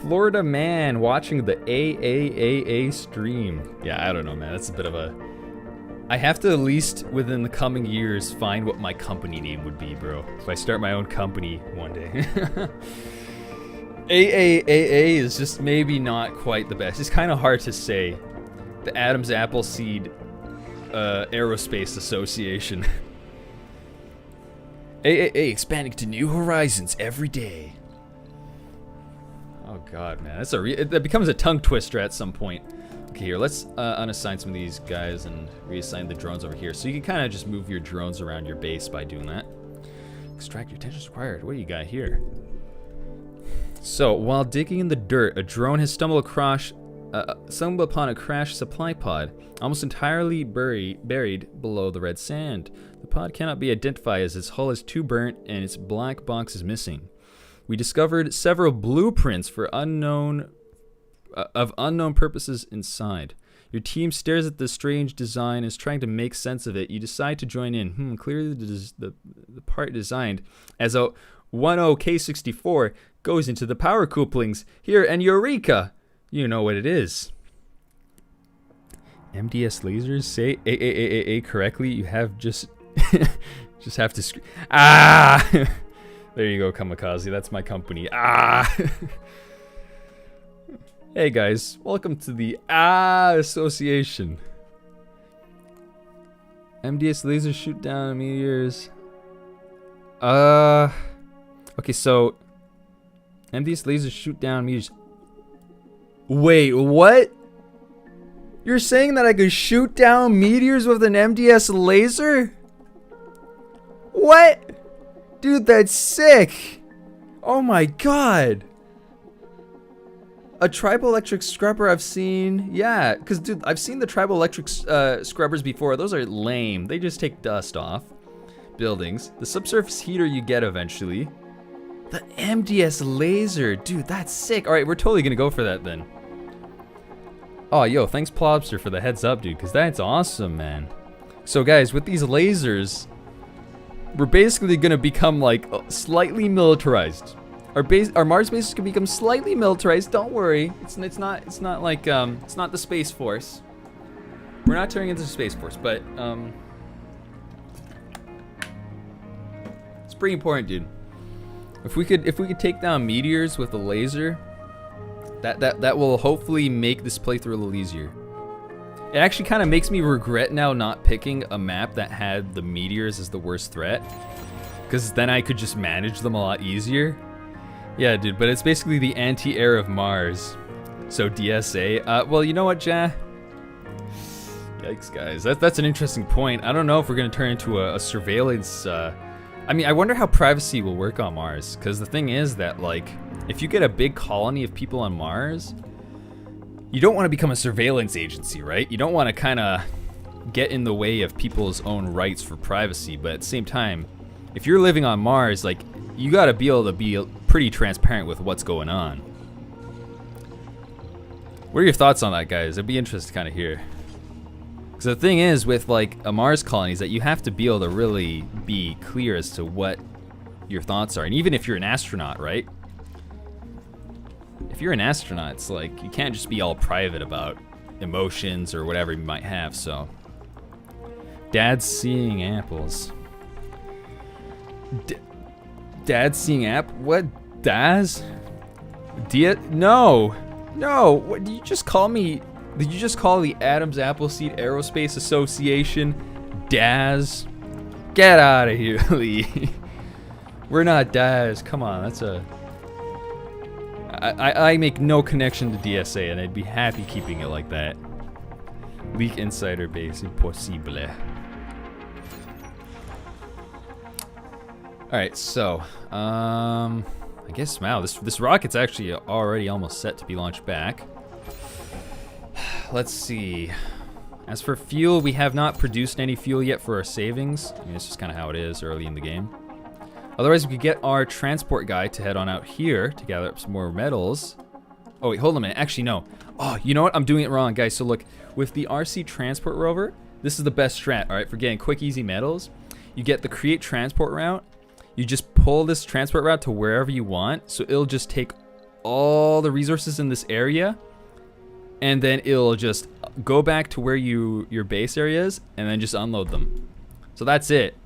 Florida man watching the AAAA stream. Yeah, I don't know, man. That's a bit of a... I have to at least within the coming years find what my company name would be, bro. If I start my own company one day. AAAA is just maybe not quite the best. It's kind of hard to say. The Adam's Appleseed Aerospace Association. AAA expanding to new horizons every day. Oh god, man, that's that becomes a tongue twister at some point. Okay, here, let's unassign some of these guys and reassign the drones over here. So you can kind of just move your drones around your base by doing that. Extract your attention required. What do you got here? So, while digging in the dirt, a drone has stumbled upon a crashed supply pod, almost entirely buried below the red sand. The pod cannot be identified as its hull is too burnt and its black box is missing. We discovered several blueprints for unknown purposes inside. Your team stares at the strange design and is trying to make sense of it. You decide to join in. Clearly the part designed as a 10K64 goes into the power couplings. Here, and eureka! You know what it is. MDS lasers say AAAA correctly. You have just have to There you go, Kamikaze. That's my company. Hey guys, welcome to the Association. MDS lasers shoot down meteors. Okay, so MDS lasers shoot down meteors. Wait, what? You're saying that I could shoot down meteors with an MDS laser? What? Dude, that's sick. Oh my god. A triboelectric scrubber I've seen. Yeah, because dude, I've seen the triboelectric scrubbers before. Those are lame. They just take dust off buildings. The subsurface heater you get eventually. The MDS laser. Dude, that's sick. All right, we're totally going to go for that then. Oh, yo, thanks Plobster for the heads up, dude, because that's awesome, man. So guys, with these lasers, we're basically going to become like slightly militarized. Our Mars bases can become slightly militarized. Don't worry, it's not like it's not the Space Force. We're not turning into the Space Force, but it's pretty important, dude. If we could take down meteors with a laser, that will hopefully make this playthrough a little easier. It actually kind of makes me regret now not picking a map that had the meteors as the worst threat, because then I could just manage them a lot easier. Yeah, dude, but it's basically the anti-air of Mars. So DSA. Well, you know what, Ja? Yikes, guys. That's an interesting point. I don't know if we're gonna turn into a surveillance. I mean, I wonder how privacy will work on Mars. Because the thing is that, like, if you get a big colony of people on Mars, you don't want to become a surveillance agency, right? You don't want to kind of get in the way of people's own rights for privacy. But at the same time, if you're living on Mars, like, you gotta be able to be pretty transparent with what's going on. What are your thoughts on that, guys? I'd be interested to kind of hear. Because the thing is with like a Mars colony is that you have to be able to really be clear as to what your thoughts are. And even if you're an astronaut, right? If you're an astronaut, it's like you can't just be all private about emotions or whatever you might have, so. Dad's seeing apples. Dad's seeing what? Daz? No! No! What, did you just call me... Did you just call the Adams Appleseed Aerospace Association DAS? Get out of here, Lee. We're not DAS. Come on, that's a... I make no connection to DSA, and I'd be happy keeping it like that. Leak insider base, impossible. Alright, so, I guess, wow, this rocket's actually already almost set to be launched back. Let's see. As for fuel, we have not produced any fuel yet for our savings. I mean, it's just kind of how it is early in the game. Otherwise, we could get our transport guy to head on out here to gather up some more metals. Oh, wait, hold on a minute. Actually, no. Oh, you know what? I'm doing it wrong, guys. So look, with the RC transport rover, this is the best strat, all right, for getting quick, easy metals. You get the create transport route. You just pull this transport route to wherever you want. So it'll just take all the resources in this area, and then it'll just go back to where your base area is, and then just unload them. So that's it.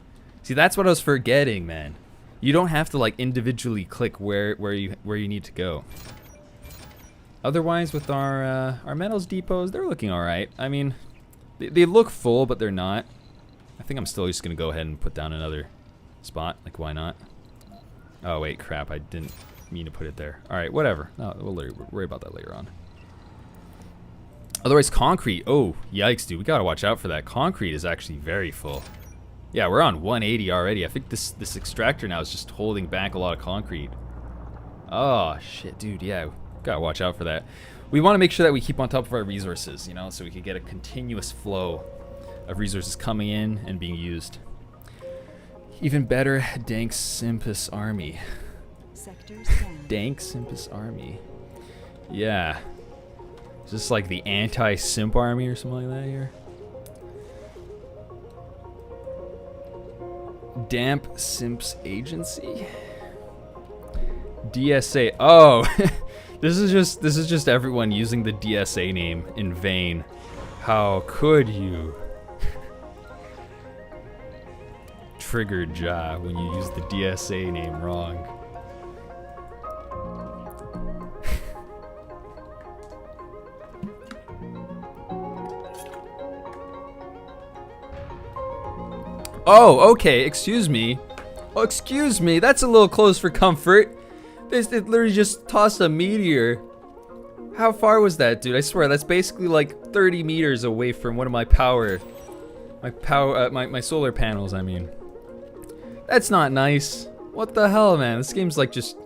See, that's what I was forgetting, man. You don't have to like individually click where you need to go. Otherwise, with our metals depots, they're looking all right. I mean, they look full, but they're not. I think I'm still just gonna go ahead and put down another spot. Like, why not? Oh wait, crap! I didn't mean to put it there. All right, whatever. No, we'll worry about that later on. Otherwise, concrete. Oh, yikes, dude! We gotta watch out for that. Concrete is actually very full. Yeah, we're on 180 already. I think this extractor now is just holding back a lot of concrete. Oh shit, dude. Yeah, gotta watch out for that. We want to make sure that we keep on top of our resources, you know, so we can get a continuous flow of resources coming in and being used. Even better, Dank Simpus Army. Dank Simpus Army. Yeah. Is this like the anti-simp army or something like that here? Damp Simps Agency? DSA. Oh, this is just everyone using the DSA name in vain. How could you? Triggered Ja when you use the DSA name wrong. Oh, okay, excuse me. Oh, excuse me, that's a little close for comfort. It literally just tossed a meteor. How far was that, dude? I swear, that's basically like 30 meters away from one of my my solar panels, I mean. That's not nice. What the hell, man? This game's like just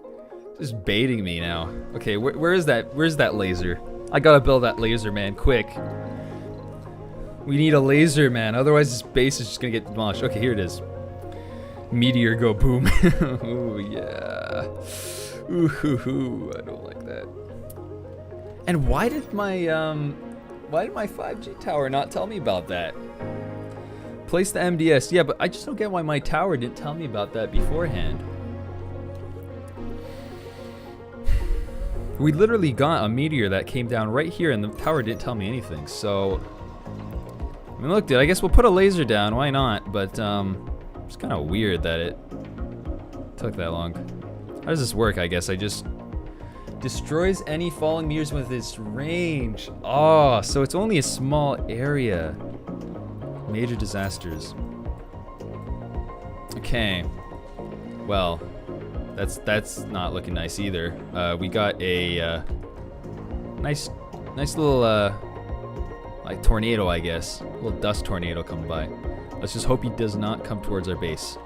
baiting me now. Okay, where is that? Where's that laser? I gotta build that laser, man, quick. We need a laser, man. Otherwise, this base is just gonna get demolished. Okay, here it is. Meteor go boom. Ooh, yeah. Ooh, hoo, hoo. I don't like that. And why did my 5G tower not tell me about that? Place the MDS. Yeah, but I just don't get why my tower didn't tell me about that beforehand. We literally got a meteor that came down right here, and the tower didn't tell me anything. So, I mean, look, dude, I guess we'll put a laser down. Why not? But it's kind of weird that it took that long. How does this work? I guess I just destroys any falling meteors with its range. Oh, so it's only a small area. Major disasters. Okay. Well, that's not looking nice either. We got a nice little like tornado, I guess. A little dust tornado coming by. Let's just hope he does not come towards our base.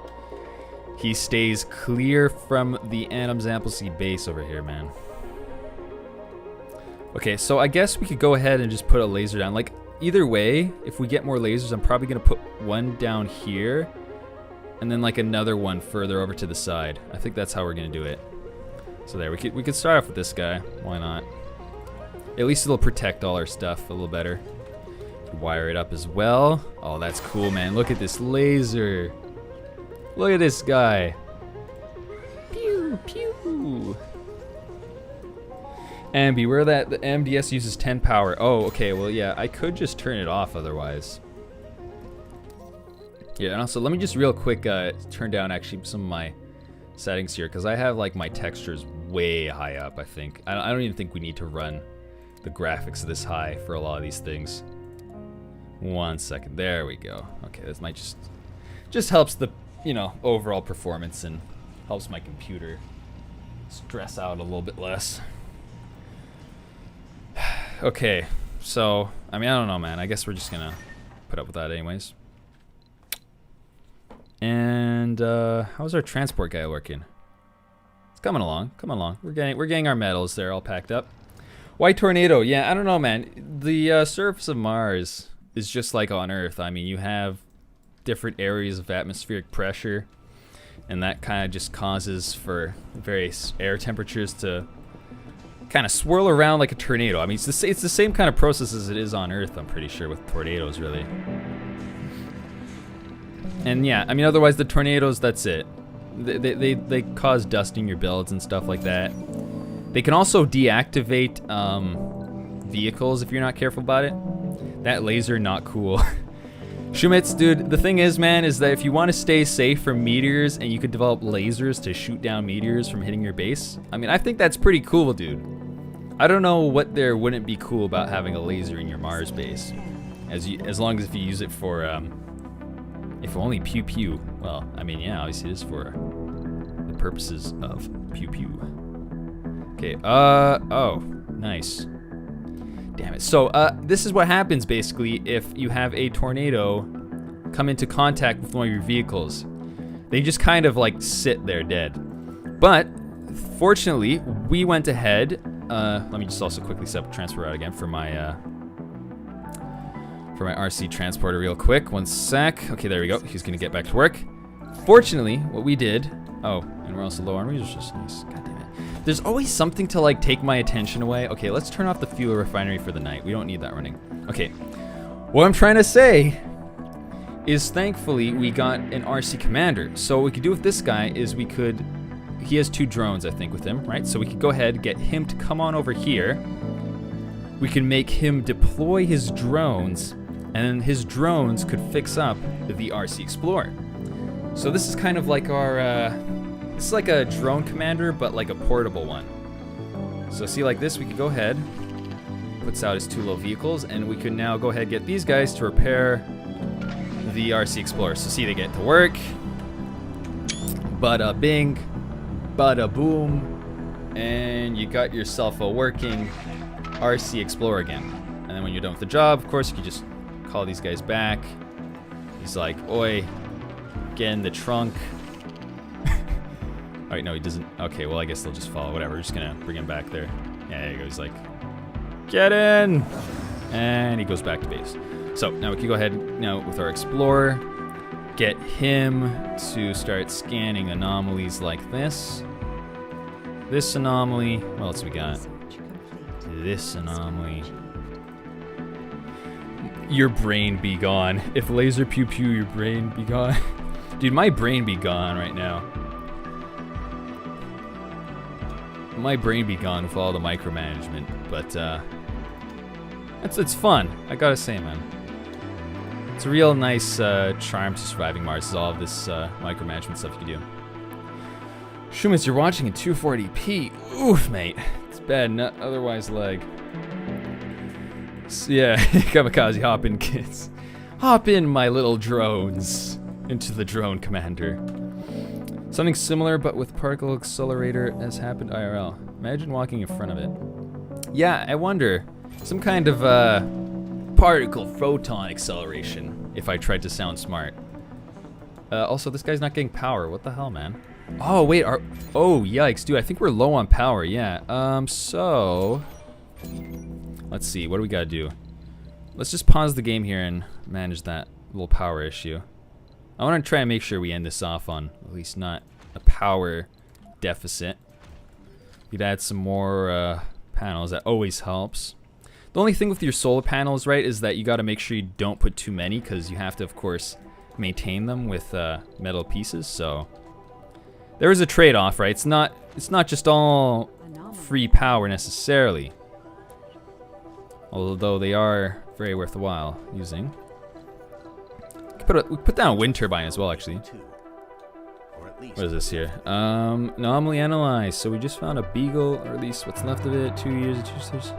He stays clear from the Adams Appleseed base over here, man. Okay, so I guess we could go ahead and just put a laser down. Like, either way, if we get more lasers, I'm probably gonna put one down here and then like another one further over to the side. I think that's how we're gonna do it. So there, we could start off with this guy. Why not? At least it'll protect all our stuff a little better. Wire it up as well. Oh, that's cool, man. Look at this laser. Look at this guy. Pew, pew. And beware that the MDS uses 10 power. Oh, okay, well, yeah, I could just turn it off otherwise. Yeah, and also, let me just real quick turn down actually some of my settings here, because I have like my textures way high up, I think. I don't even think we need to run the graphics this high for a lot of these things. 1 second. There we go. Okay, this might just helps the, you know, overall performance and helps my computer stress out a little bit less. Okay, so, I mean, I don't know, man. I guess we're just gonna put up with that anyways. And how's our transport guy working? It's coming along, coming along. We're getting our metals there all packed up. White tornado, yeah, I don't know, man. The surface of Mars is just like on Earth. I mean, you have different areas of atmospheric pressure, and that kind of just causes for various air temperatures to kind of swirl around like a tornado. I mean, it's the same kind of process as it is on Earth, I'm pretty sure, with tornadoes, really. And yeah, I mean, otherwise the tornadoes, that's it. They cause dust in your builds and stuff like that. They can also deactivate vehicles if you're not careful about it. That laser, not cool. Shumitz, dude, the thing is, man, is that if you want to stay safe from meteors and you could develop lasers to shoot down meteors from hitting your base, I mean, I think that's pretty cool, dude. I don't know what there wouldn't be cool about having a laser in your Mars base. As long as if you use it for, if only pew pew. Well, I mean, yeah, obviously it is for the purposes of pew pew. Okay, oh, nice. Damn it. So, this is what happens, basically, if you have a tornado come into contact with one of your vehicles. They just kind of, like, sit there dead. But, fortunately, we went ahead. Let me just also quickly set up transfer route again for my RC transporter real quick. 1 sec. Okay, there we go. He's gonna get back to work. Fortunately, what we did... Oh, and we're also low armor, which is just nice. God damn it. There's always something to, like, take my attention away. Okay, let's turn off the fuel refinery for the night. We don't need that running. Okay. What I'm trying to say is, thankfully, we got an RC commander. So what we could do with this guy is we could... He has 2 drones, I think, with him, right? So we could go ahead, get him to come on over here. We can make him deploy his drones, and then his drones could fix up the RC Explorer. So this is kind of like our, this is like a drone commander, but like a portable one. So see, like this, we could go ahead, puts out his 2 little vehicles, and we could now go ahead and get these guys to repair the RC Explorer. So see, they get to work. Bada bing, bada boom, and you got yourself a working RC Explorer again. And then when you're done with the job, of course, you can just call these guys back. He's like, oi, get in the trunk. Alright, no, he doesn't. Okay, well, I guess they'll just follow. Whatever, we're just gonna bring him back there. Yeah, there he goes. He's like, get in! And he goes back to base. So now we can go ahead now with our Explorer, get him to start scanning anomalies like this. This anomaly. What else we got? This anomaly. Your brain be gone. If laser pew pew, your brain be gone. Dude, my brain be gone right now. My brain be gone with all the micromanagement, but it's fun. I gotta say, man. It's a real nice charm to surviving Mars. Is all of this micromanagement stuff you can do. Shumitz, you're watching in 240p. Oof, mate. It's bad nut, otherwise leg. Yeah, kamikaze, hop in, kids. Hop in, my little drones, into the drone commander. Something similar, but with particle accelerator, has happened IRL. Imagine walking in front of it. Yeah, I wonder. Some kind of particle photon acceleration, if I tried to sound smart. Also, this guy's not getting power. What the hell, man? Oh, wait. Oh, yikes, dude. I think we're low on power. Yeah. So... Let's see, what do we gotta do? Let's just pause the game here and manage that little power issue. I wanna try and make sure we end this off on at least not a power deficit. We'd add some more panels, that always helps. The only thing with your solar panels, right, is that you gotta make sure you don't put too many, because you have to, of course, maintain them with metal pieces, so... There is a trade-off, right? It's not just all free power necessarily. Although they are very worthwhile using. We put down a wind turbine as well, actually. What is this here? Anomaly analyzed. So we just found a beagle, or at least what's left of it. 2 years, 2 years.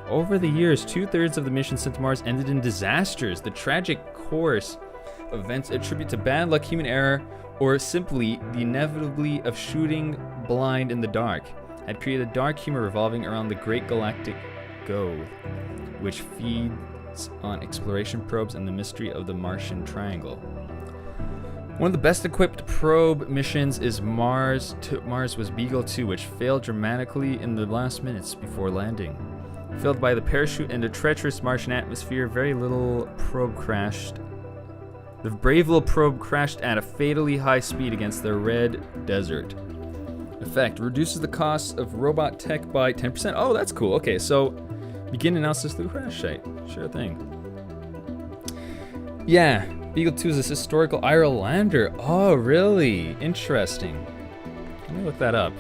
Over the years, 2/3 of the missions sent to Mars ended in disasters. The tragic course of events attribute to bad luck, human error, or simply the inevitably of shooting blind in the dark had created a dark humor revolving around the great galactic goal, which feeds on exploration probes and the mystery of the Martian Triangle. One of the best equipped probe missions is Mars was Beagle 2, which failed dramatically in the last minutes before landing. Failed by the parachute in the treacherous Martian atmosphere, very little probe crashed. The brave little probe crashed at a fatally high speed against the red desert. Effect reduces the cost of robot tech by 10%. Oh, that's cool. Okay, so begin analysis through crash site. Sure thing. Yeah, Beagle 2 is this historical Irelander. Oh, really? Interesting. Let me look that up.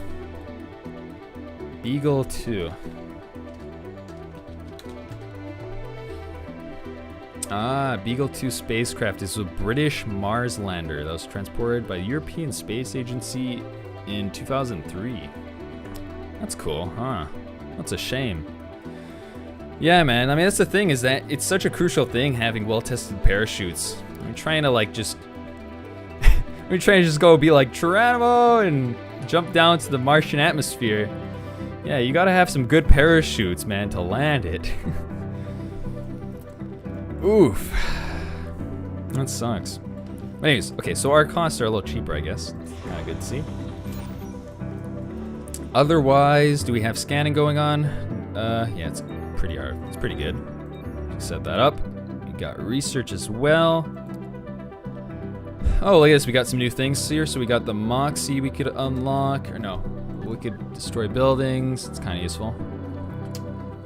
Beagle 2. Beagle 2 spacecraft is a British Mars lander that was transported by the European Space Agency in 2003. That's cool, huh? That's a shame. Yeah, man. I mean, that's the thing, is that it's such a crucial thing having well-tested parachutes. I'm trying to just go be like Geronimo and jump down to the Martian atmosphere. Yeah, you gotta have some good parachutes, man, to land it. Oof. That sucks. But anyways, okay, so our costs are a little cheaper, I guess. Kinda good to see. Otherwise, do we have scanning going on? Yeah, it's pretty hard. It's pretty good. Just set that up. We got research as well. Oh, look at this. We got some new things here. So we got the Moxie we could unlock. Or no, we could destroy buildings. It's kind of useful.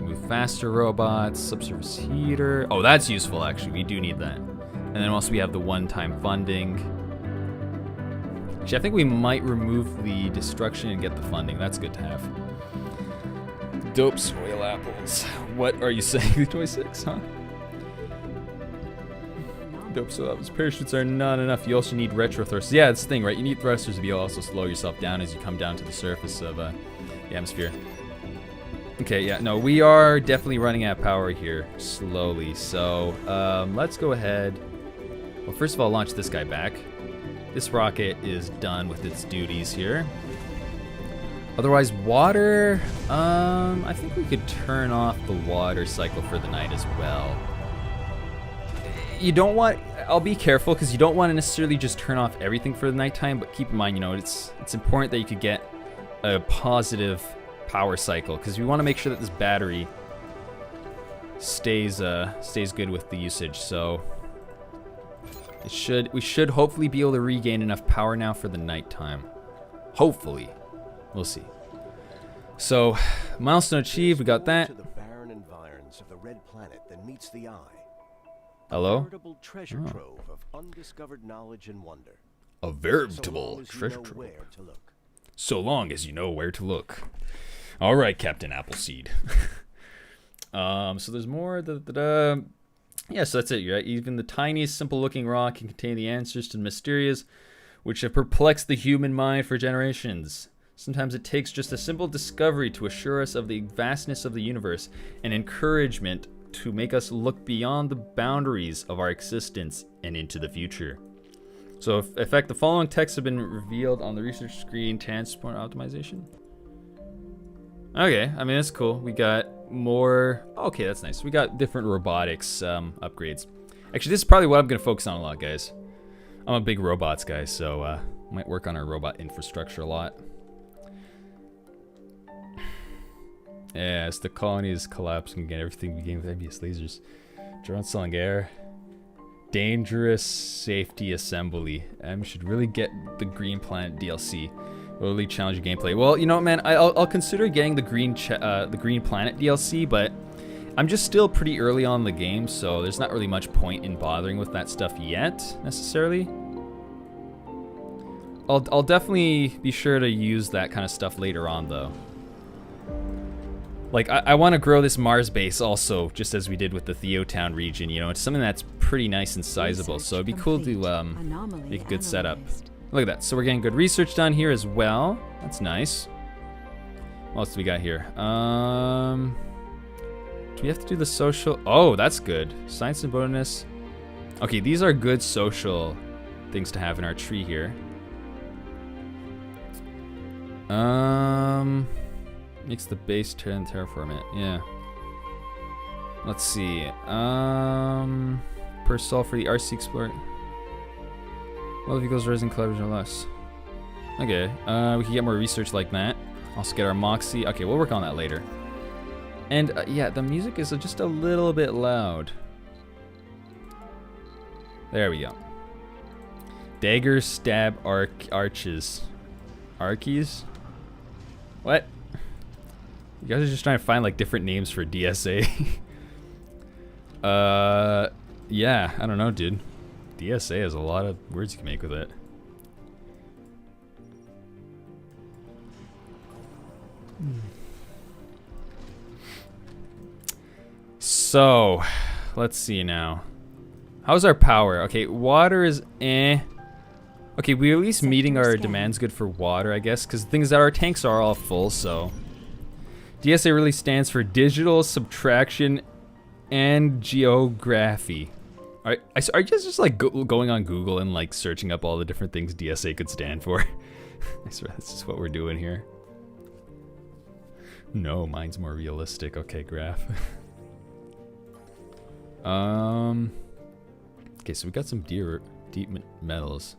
Move faster robots. Subsurface heater. Oh, that's useful, actually. We do need that. And then also we have the one-time funding. Actually, I think we might remove the destruction and get the funding. That's good to have. Dope soil apples. What are you saying? 26, huh? Dope soil apples. Parachutes are not enough. You also need retro thrusters. Yeah, that's the thing, right? You need thrusters to be able to also slow yourself down as you come down to the surface of the atmosphere. Okay, yeah, no, we are definitely running out of power here slowly. So let's go ahead. Well, first of all, launch this guy back. This rocket is done with its duties here. Otherwise, water, I think we could turn off the water cycle for the night as well. You don't want, I'll be careful because you don't want to necessarily just turn off everything for the nighttime, but keep in mind, you know, it's important that you could get a positive power cycle because we want to make sure that this battery stays good with the usage. So we should hopefully be able to regain enough power now for the nighttime. Hopefully. We'll see. So, milestone achieved, we got that. To the barren environs of the red planet that meets the eye. Hello? A veritable treasure trove of undiscovered knowledge and wonder. A veritable treasure trove. Where to look. So long as you know where to look. All right, Captain Appleseed. So there's more. Yeah, so that's it, right? Even the tiniest, simple-looking rock can contain the answers to the mysterious, which have perplexed the human mind for generations. Sometimes it takes just a simple discovery to assure us of the vastness of the universe and encouragement to make us look beyond the boundaries of our existence and into the future. So, in fact, the following texts have been revealed on the research screen. Transport optimization. Okay, I mean, that's cool. We got more. Okay, that's nice. We got different robotics upgrades. Actually, this is probably what I'm going to focus on a lot, guys. I'm a big robots guy, so might work on our robot infrastructure a lot. Yeah, as the colony is collapsing again, everything began with envious lasers. Drone selling air. Dangerous safety assembly. Should really get the Green Planet DLC. Really challenging gameplay. Well, you know what, man? I'll consider getting the Green Planet DLC, but I'm just still pretty early on in the game, so there's not really much point in bothering with that stuff yet, necessarily. I'll definitely be sure to use that kind of stuff later on, though. Like, I want to grow this Mars base also, just as we did with the TheoTown region, you know, it's something that's pretty nice and sizable, so it'd be cool to make a good setup. Look at that. So we're getting good research done here as well. That's nice. What else do we got here? Do we have to do the social? Oh, that's good. Science and bonus. Okay, these are good social things to have in our tree here. Makes the base terraform it. Yeah. Let's see. Per sol for the RC Explorer. Well, if equals rising collaboration or less. Okay. We can get more research like that. Also get our Moxie. Okay, we'll work on that later. And yeah, the music is just a little bit loud. There we go. Daggers, stab, arches. Archies? What? You guys are just trying to find like different names for DSA. Yeah, I don't know, dude. DSA has a lot of words you can make with it. So, let's see now. How's our power? Okay, water is eh. Okay, we're at least meeting our demands good for water, I guess, because the thing is that our tanks are all full, so. DSA really stands for Digital Subtraction and Geography. Are you guys just like going on Google and like searching up all the different things DSA could stand for? I swear that's just what we're doing here. No, mine's more realistic. Okay, graph. Okay, so we got some deep metals.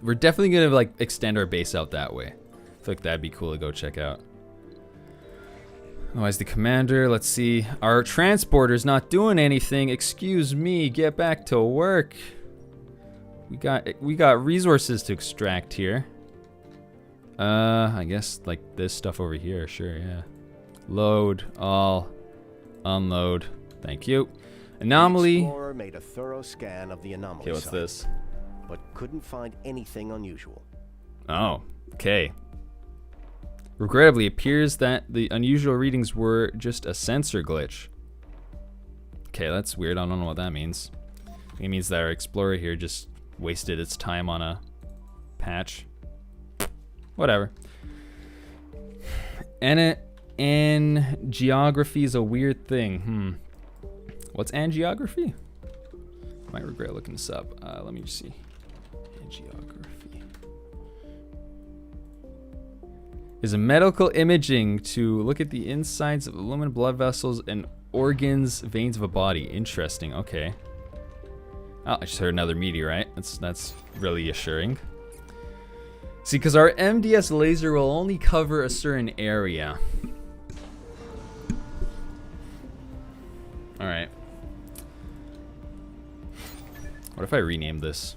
We're definitely gonna like extend our base out that way. I feel like that'd be cool to go check out. Otherwise, the commander, let's see. Our transporter's not doing anything. Excuse me, get back to work. We got resources to extract here. I guess like this stuff over here, sure, yeah. Load, all, unload. Thank you. Anomaly. The explorer made a thorough scan of the anomaly. Okay, what's site, this? but couldn't find anything unusual. Oh, okay. Regrettably, it appears that the unusual readings were just a sensor glitch. Okay, that's weird. I don't know what that means. It means that our explorer here just wasted its time on a patch. Whatever. And geography is a weird thing. What's angiography? Might regret looking this up. Let me just see. Angiography is a medical imaging to look at the insides of lumen blood vessels and organs, veins of a body. Interesting. Okay. Oh, I just heard another meteorite. That's really assuring. See, because our MDS laser will only cover a certain area. All right. What if I rename this?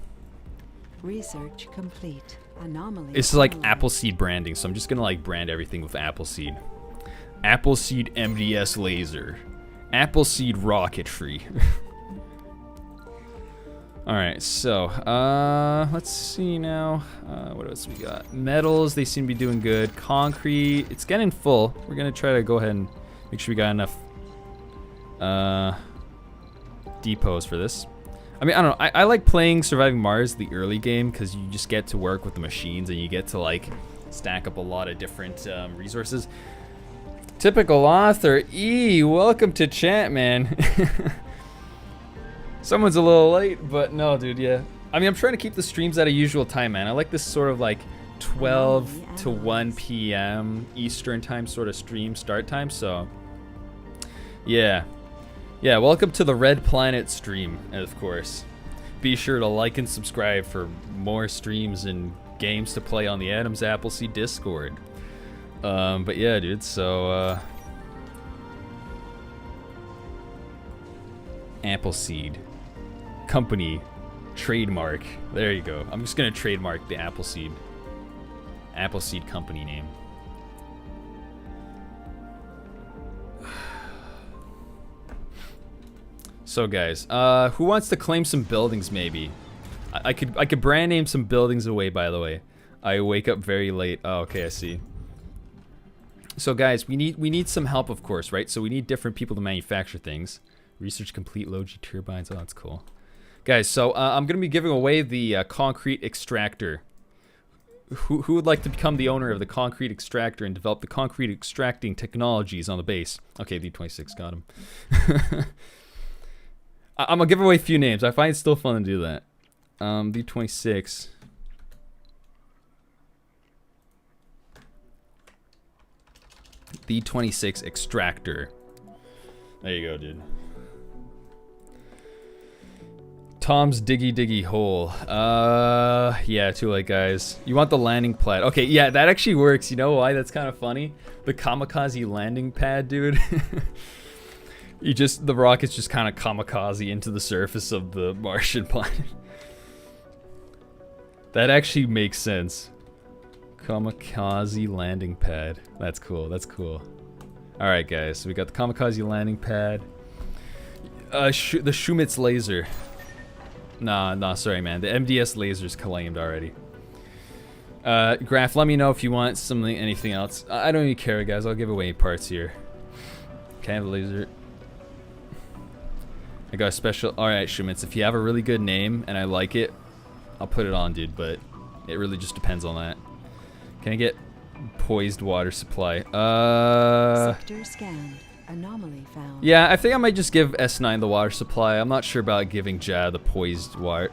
Research complete. Anomaly. It's like Appleseed branding, so I'm just gonna like brand everything with Appleseed. Appleseed MDS laser. Appleseed rocketry. Alright, so let's see now. What else we got? Metals, they seem to be doing good. Concrete, it's getting full. We're gonna try to go ahead and make sure we got enough depots for this. I mean, I don't know. I like playing Surviving Mars, the early game, because you just get to work with the machines and you get to like stack up a lot of different resources. Typical author E, welcome to chat, man. Someone's a little late, but no, dude, yeah. I mean, I'm trying to keep the streams at a usual time, man. I like this sort of like 12 to 1 p.m. Eastern time sort of stream start time, so yeah. Yeah, welcome to the Red Planet stream, of course. Be sure to like and subscribe for more streams and games to play on the Adams Appleseed Discord. But yeah, dude, so Appleseed company trademark. There you go. I'm just gonna trademark the Appleseed company name. So guys, who wants to claim some buildings maybe? I could brand name some buildings away, by the way. I wake up very late. Oh, okay, I see. So guys, we need some help, of course, right? So we need different people to manufacture things. Research complete, Logi turbines. Oh, that's cool. Guys, so I'm gonna be giving away the concrete extractor. who would like to become the owner of the concrete extractor and develop the concrete extracting technologies on the base? Okay, D26 got him. I'm gonna give away a few names. I find it still fun to do that. D26. D26 extractor. There you go, dude. Tom's diggy hole. Yeah, too late, guys. You want the landing pad. Okay, yeah, that actually works. You know why? That's kind of funny. The kamikaze landing pad, dude. The rockets just kind of kamikaze into the surface of the Martian planet. That actually makes sense. Kamikaze landing pad. That's cool, that's cool. Alright, guys, so we got the kamikaze landing pad. The Shumitz laser. Nah, sorry, man. The MDS laser's claimed already. Graph, let me know if you want something, anything else. I don't even care, guys. I'll give away parts here. Okay, I have a laser. I got a special. Alright, Shumitz, if you have a really good name and I like it, I'll put it on, dude, but it really just depends on that. Can I get poised water supply? Sector scanned. Anomaly found. Yeah, I think I might just give S9 the water supply. I'm not sure about giving Ja the poised water.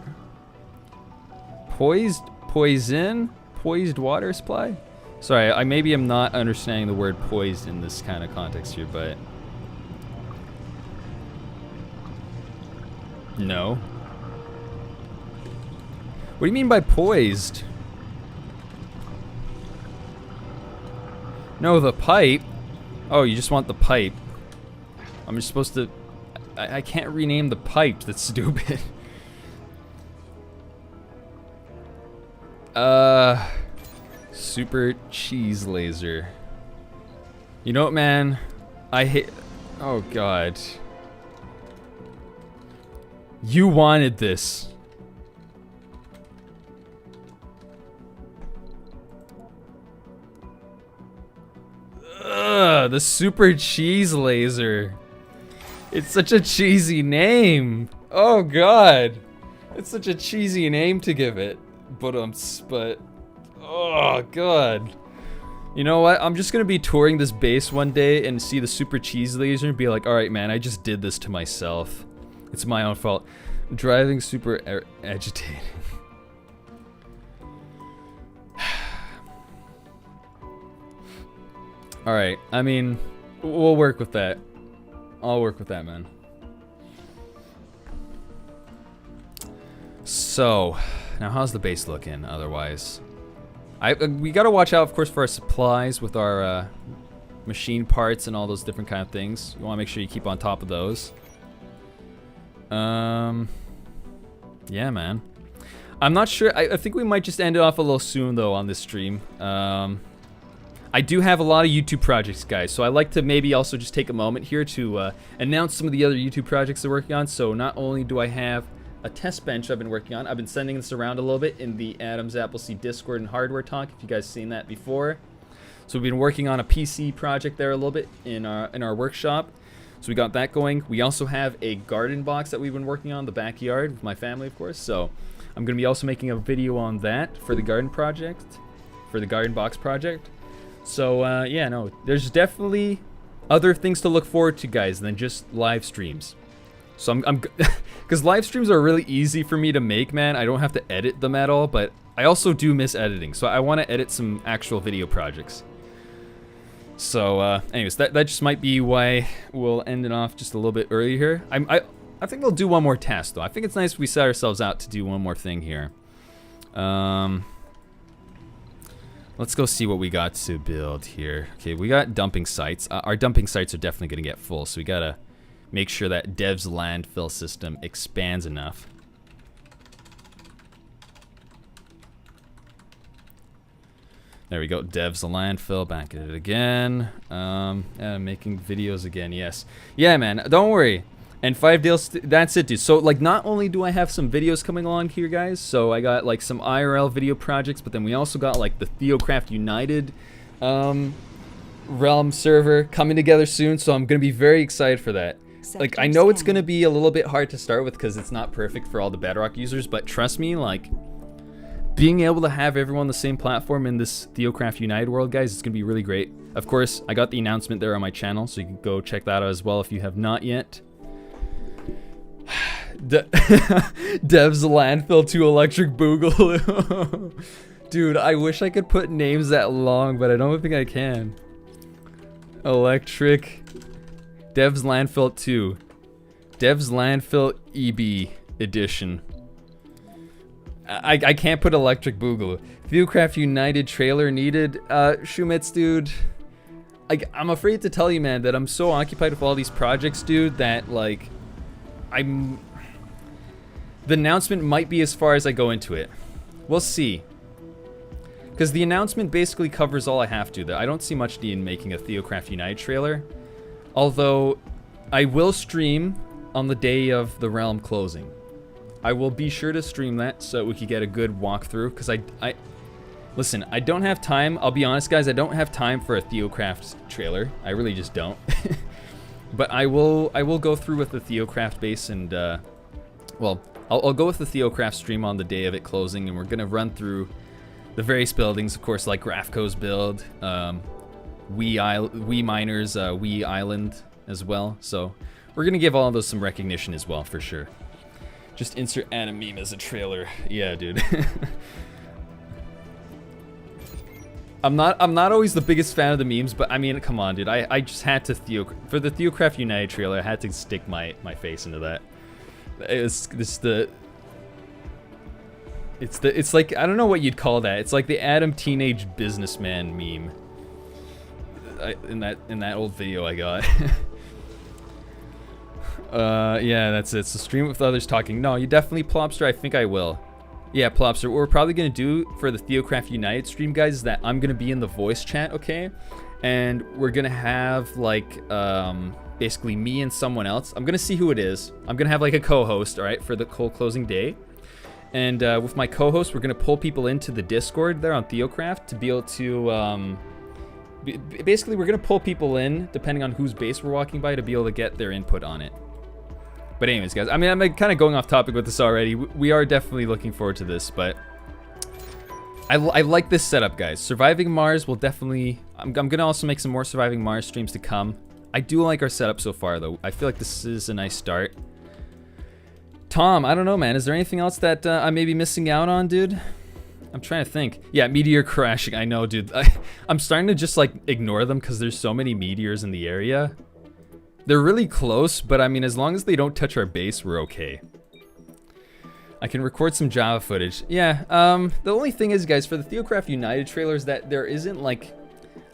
Poised water supply? Sorry, I maybe am not understanding the word poised in this kind of context here, but no. What do you mean by poised? No, the pipe. Oh, you just want the pipe. I'm just supposed to... I can't rename the pipe. That's stupid. Super cheese laser. You know what, man? I hate... Oh, God. You wanted this. Ugh, the super cheese laser. It's such a cheesy name. Oh God, it's such a cheesy name to give it. But oh God. You know what? I'm just gonna be touring this base one day and see the super cheese laser and be like, all right, man, I just did this to myself. It's my own fault. Driving super agitating. Alright, I mean, we'll work with that. I'll work with that, man. So, now how's the base looking otherwise? We gotta watch out, of course, for our supplies with our machine parts and all those different kind of things. You wanna make sure you keep on top of those. Yeah, man. I'm not sure. I think we might just end it off a little soon, though, on this stream. I do have a lot of YouTube projects, guys, so I like to maybe also just take a moment here to announce some of the other YouTube projects I'm working on. So not only do I have a test bench I've been working on, I've been sending this around a little bit in the Adams Appleseed Discord and Hardware Talk, if you guys seen that before. So we've been working on a PC project there a little bit in our workshop. So we got that going. We also have a garden box that we've been working on in the backyard with my family, of course. So I'm going to be also making a video on that for the garden project, for the garden box project. So, yeah, no, there's definitely other things to look forward to, guys, than just live streams. So I'm because live streams are really easy for me to make, man. I don't have to edit them at all, but I also do miss editing. So I want to edit some actual video projects. So, anyways, that just might be why we'll end it off just a little bit early here. I think we'll do one more task, though. I think it's nice if we set ourselves out to do one more thing here. Let's go see what we got to build here. Okay, we got dumping sites. Our dumping sites are definitely going to get full, so we got to make sure that Dev's landfill system expands enough. There we go, Dev's landfill, back at it again. Yeah, making videos again, yes. Yeah, man, don't worry. And 5 deals, that's it, dude. So, like, not only do I have some videos coming along here, guys, so I got, like, some IRL video projects, but then we also got, like, the TheoCraft United realm server coming together soon, so I'm going to be very excited for that. Like, I know it's going to be a little bit hard to start with because it's not perfect for all the Bedrock users, but trust me, like, being able to have everyone on the same platform in this TheoCraft United world, guys, it's going to be really great. Of course, I got the announcement there on my channel, so you can go check that out as well if you have not yet. Dev's landfill to electric boogaloo. Dude, I wish I could put names that long, but I don't think I can. Electric Dev's landfill 2. Dev's landfill EB edition. I can't put electric boogaloo. TheoCraft United trailer needed. Shumitz, dude. I'm afraid to tell you, man, that I'm so occupied with all these projects, dude, that like the announcement might be as far as I go into it. We'll see. Because the announcement basically covers all I have to. I don't see much need in making a TheoCraft United trailer. Although, I will stream on the day of the realm closing. I will be sure to stream that so we can get a good walkthrough. Because listen, I don't have time. I'll be honest, guys. I don't have time for a TheoCraft trailer. I really just don't. But I will go through with the TheoCraft base and, well, I'll go with the TheoCraft stream on the day of it closing, and we're gonna run through the various buildings, of course, like Grafco's build, Wii Miners, Wii Island as well. So we're gonna give all of those some recognition as well, for sure. Just insert anime meme as a trailer. Yeah, dude. I'm not always the biggest fan of the memes, but I mean, come on, dude. I just had to for the TheoCraft United trailer, I had to stick my face into that. It's like, I don't know what you'd call that. It's like the Adam teenage businessman meme. In that old video I got. Yeah, that's it. So stream with others talking. No, you definitely, Plopster. I think I will. Yeah, Plopster. What we're probably gonna do for the TheoCraft United stream, guys, is that I'm gonna be in the voice chat, okay? And we're gonna have like basically me and someone else. I'm gonna see who it is. I'm gonna have like a co-host, all right, for the cold closing day. And with my co-host, we're gonna pull people into the Discord there on TheoCraft to be able to basically we're gonna pull people in depending on whose base we're walking by to be able to get their input on it. But anyways, guys, I mean, I'm kind of going off topic with this already. We are definitely looking forward to this, but I like this setup, guys. Surviving Mars will definitely... I'm gonna also make some more Surviving Mars streams to come. I do like our setup so far, though. I feel like this is a nice start. Tom, I don't know, man. Is there anything else that I may be missing out on, dude? I'm trying to think. Yeah, meteor crashing. I know, dude. I'm starting to just, like, ignore them because there's so many meteors in the area. They're really close, but I mean, as long as they don't touch our base, we're okay. I can record some Java footage. Yeah, the only thing is, guys, for the TheoCraft United trailers, that there isn't, like...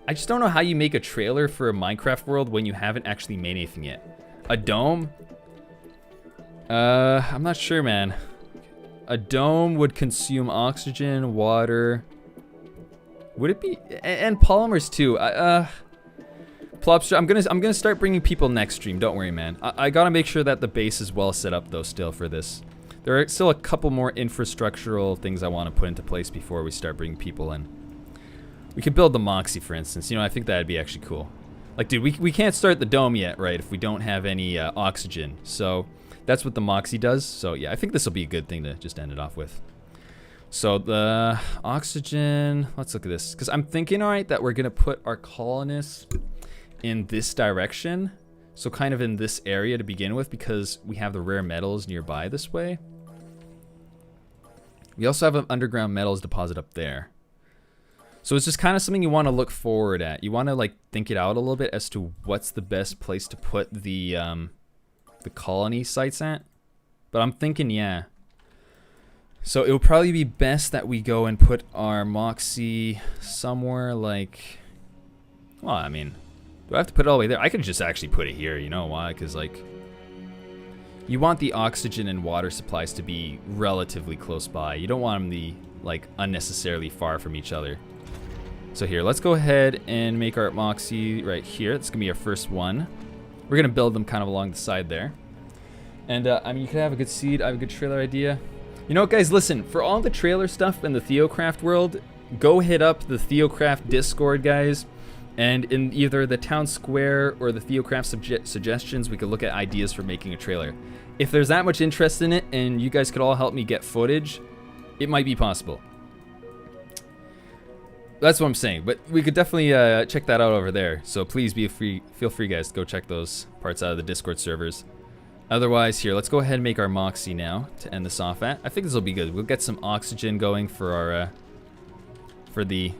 I just don't know how you make a trailer for a Minecraft world when you haven't actually made anything yet. A dome? I'm not sure, man. A dome would consume oxygen, water. Would it be... And polymers, too. Plopster, I'm gonna start bringing people next stream. Don't worry, man. I gotta make sure that the base is well set up, though, still, for this. There are still a couple more infrastructural things I want to put into place before we start bringing people in. We could build the Moxie, for instance. You know, I think that'd be actually cool. Like, dude, we can't start the dome yet, right, if we don't have any oxygen. So that's what the Moxie does. So yeah, I think this will be a good thing to just end it off with. So the oxygen, let's look at this. Because I'm thinking, all right, that we're going to put our colonists in this direction. So kind of in this area to begin with, because we have the rare metals nearby this way. We also have an underground metals deposit up there. So it's just kind of something you want to look forward at. You want to like think it out a little bit as to what's the best place to put the colony sites at. But I'm thinking, yeah. So it would probably be best that we go and put our Moxie somewhere like... Well, I mean, do I have to put it all the way there? I could just actually put it here, you know why? Because like... You want the oxygen and water supplies to be relatively close by. You don't want them to be like unnecessarily far from each other. So here, let's go ahead and make our Moxie right here. That's gonna be our first one. We're gonna build them kind of along the side there. And I mean, you could have a good seed. I have a good trailer idea. You know what, guys? Listen, for all the trailer stuff in the TheoCraft world, go hit up the TheoCraft Discord, guys. And in either the town square or the TheoCraft suggestions, we could look at ideas for making a trailer. If there's that much interest in it, and you guys could all help me get footage, it might be possible. That's what I'm saying. But we could definitely check that out over there. So please feel free, guys, to go check those parts out of the Discord servers. Otherwise, here, let's go ahead and make our Moxie now to end this off at. I think this will be good. We'll get some oxygen going for our for the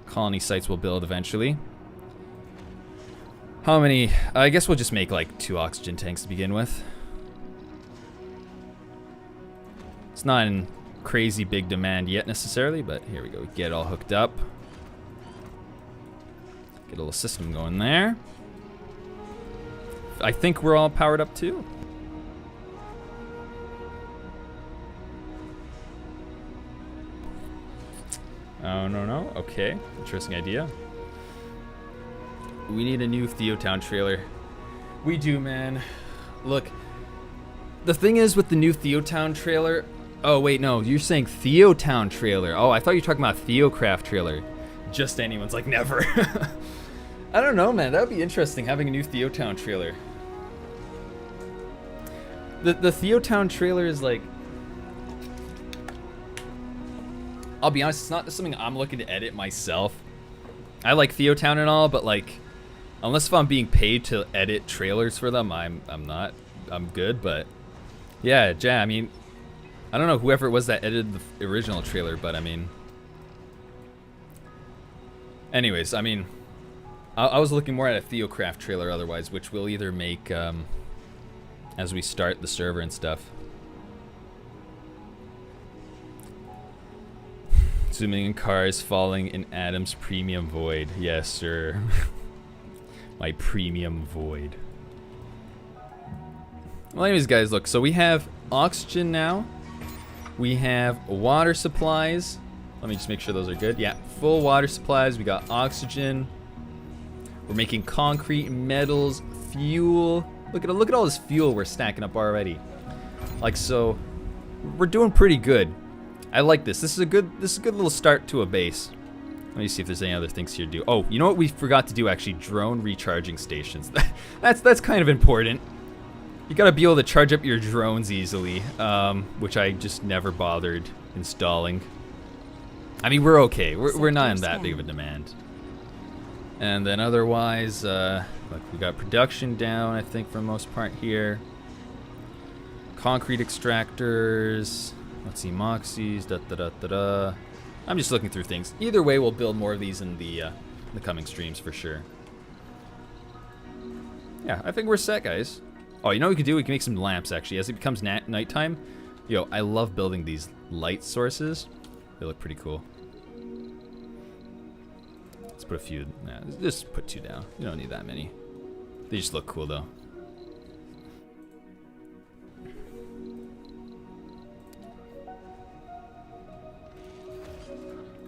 colony sites we'll build eventually. How many? I guess we'll just make like 2 oxygen tanks to begin with. It's not in crazy big demand yet necessarily, but here we go. We get it all hooked up. Get a little system going there. I think we're all powered up too. Oh, no. Okay. Interesting idea. We need a new TheoTown trailer. We do, man. Look, the thing is with the new TheoTown trailer... Oh, wait, no. You're saying TheoTown trailer. Oh, I thought you were talking about TheoCraft trailer. Just anyone's like, never. I don't know, man. That would be interesting, having a new TheoTown trailer. The TheoTown trailer is like... I'll be honest, it's not something I'm looking to edit myself. I like TheoTown and all, but like, unless if I'm being paid to edit trailers for them, I'm not. I'm good, but yeah, I mean, I don't know whoever it was that edited the original trailer, but I mean, anyways, I mean, I was looking more at a TheoCraft trailer otherwise, which we'll either make as we start the server and stuff. Zooming in cars, falling in Adam's premium void. Yes, sir. My premium void. Well, anyways, guys, look. So we have oxygen now. We have water supplies. Let me just make sure those are good. Yeah, full water supplies. We got oxygen. We're making concrete, metals, fuel. Look at all this fuel we're stacking up already. Like, so we're doing pretty good. I like this. This is a good little start to a base. Let me see if there's any other things here to do. Oh, you know what we forgot to do actually? Drone recharging stations. That's kind of important. You gotta be able to charge up your drones easily, which I just never bothered installing. I mean, we're okay. We're not in that big of a demand. And then otherwise, look, we got production down, I think, for the most part here. Concrete extractors. Let's see, Moxies, I'm just looking through things. Either way, we'll build more of these in the coming streams for sure. Yeah, I think we're set, guys. Oh, you know what we could do? We can make some lamps, actually. As it becomes nighttime, yo, I love building these light sources. They look pretty cool. Let's put a few. Nah, just put 2 down. You don't need that many. They just look cool, though.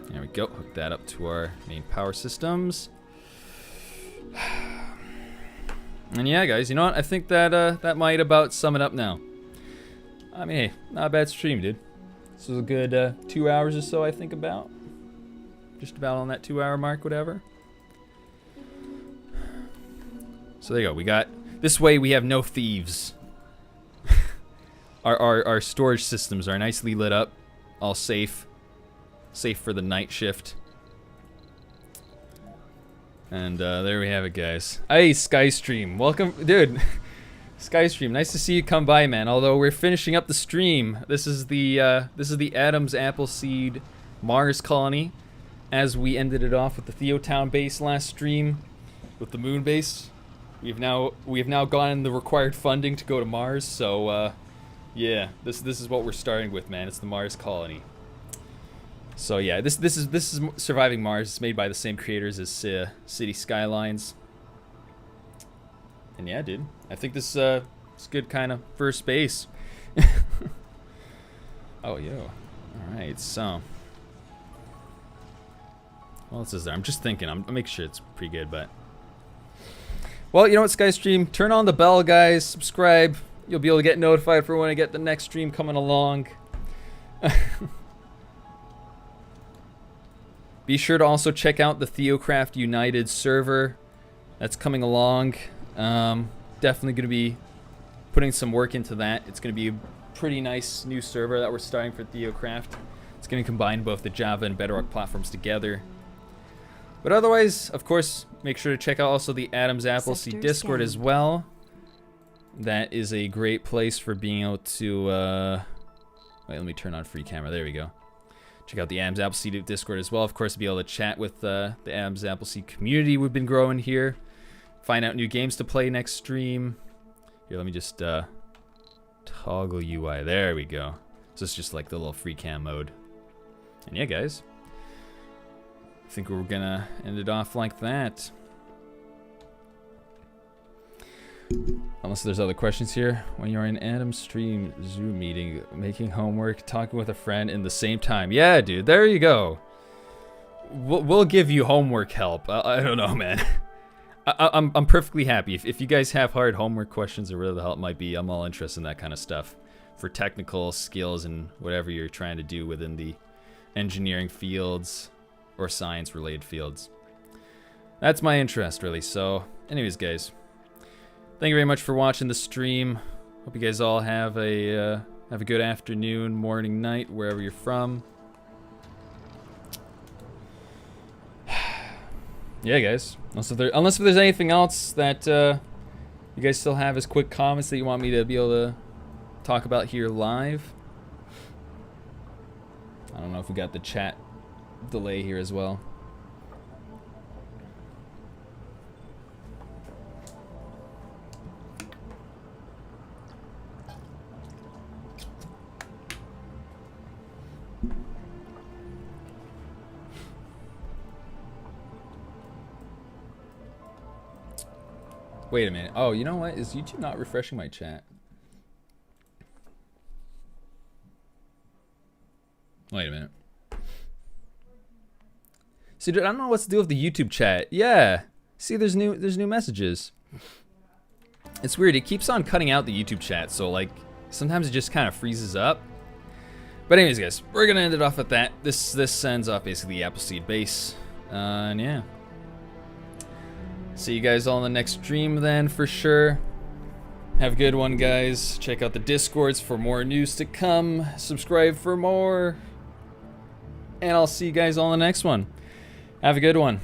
There we go. Hook that up to our main power systems. And yeah, guys, you know what? I think that that might about sum it up now. I mean, hey, not a bad stream, dude. This was a good 2 hours or so, I think, about. Just about on that 2-hour mark, whatever. So there you go. We got... This way, we have no thieves. Our storage systems are nicely lit up. All safe. Safe for the night shift. And there we have it, guys. Hey, Skystream, welcome, dude. Skystream, nice to see you come by, man. Although we're finishing up the stream, this is the Adams Appleseed Mars colony, as we ended it off with the TheoTown base last stream, with the moon base. We have now gotten the required funding to go to Mars. So yeah, this is what we're starting with, man. It's the Mars colony. So yeah, this is Surviving Mars. It's made by the same creators as City Skylines. And yeah, dude, I think this is good kind of first base. Oh, yo. All right, so what else is there? I'm just thinking. I'll make sure it's pretty good, but well, you know what, Skystream, turn on the bell, guys. Subscribe. You'll be able to get notified for when I get the next stream coming along. Be sure to also check out the TheoCraft United server that's coming along. Definitely going to be putting some work into that. It's going to be a pretty nice new server that we're starting for TheoCraft. It's going to combine both the Java and Bedrock platforms together. But otherwise, of course, make sure to check out also the Adam's Appleseed Sector Discord as scanned. well. That is a great place for being able to, wait, let me turn on free camera. There we go. Check out the Adam's Appleseed Discord as well. Of course, be able to chat with the Adam's Appleseed community we've been growing here. Find out new games to play next stream. Here, let me just toggle UI. There we go. So it's just like the little free cam mode. And yeah, guys. I think we're gonna end it off like that. Unless there's other questions here. When you're in Adam's stream, Zoom meeting, making homework, talking with a friend in the same time. Yeah, dude, there you go. We'll give you homework help. I don't know, man. I'm perfectly happy. If you guys have hard homework questions or whatever the hell it might be, I'm all interested in that kind of stuff. For technical skills and whatever you're trying to do within the engineering fields or science related fields. That's my interest, really. So anyways, guys, thank you very much for watching the stream. Hope you guys all have a good afternoon, morning, night, wherever you're from. Yeah, guys. Unless if there's anything else that you guys still have as quick comments that you want me to be able to talk about here live. I don't know if we got the chat delay here as well. Wait a minute. Oh, you know what? Is YouTube not refreshing my chat? Wait a minute. See, dude, I don't know what to do with the YouTube chat. Yeah. See, there's new messages. It's weird. It keeps on cutting out the YouTube chat, so like sometimes it just kind of freezes up. But anyways, guys, we're gonna end it off at that. This ends off basically the Appleseed base, and yeah. See you guys all in the next stream then, for sure. Have a good one, guys. Check out the Discords for more news to come. Subscribe for more. And I'll see you guys all in the next one. Have a good one.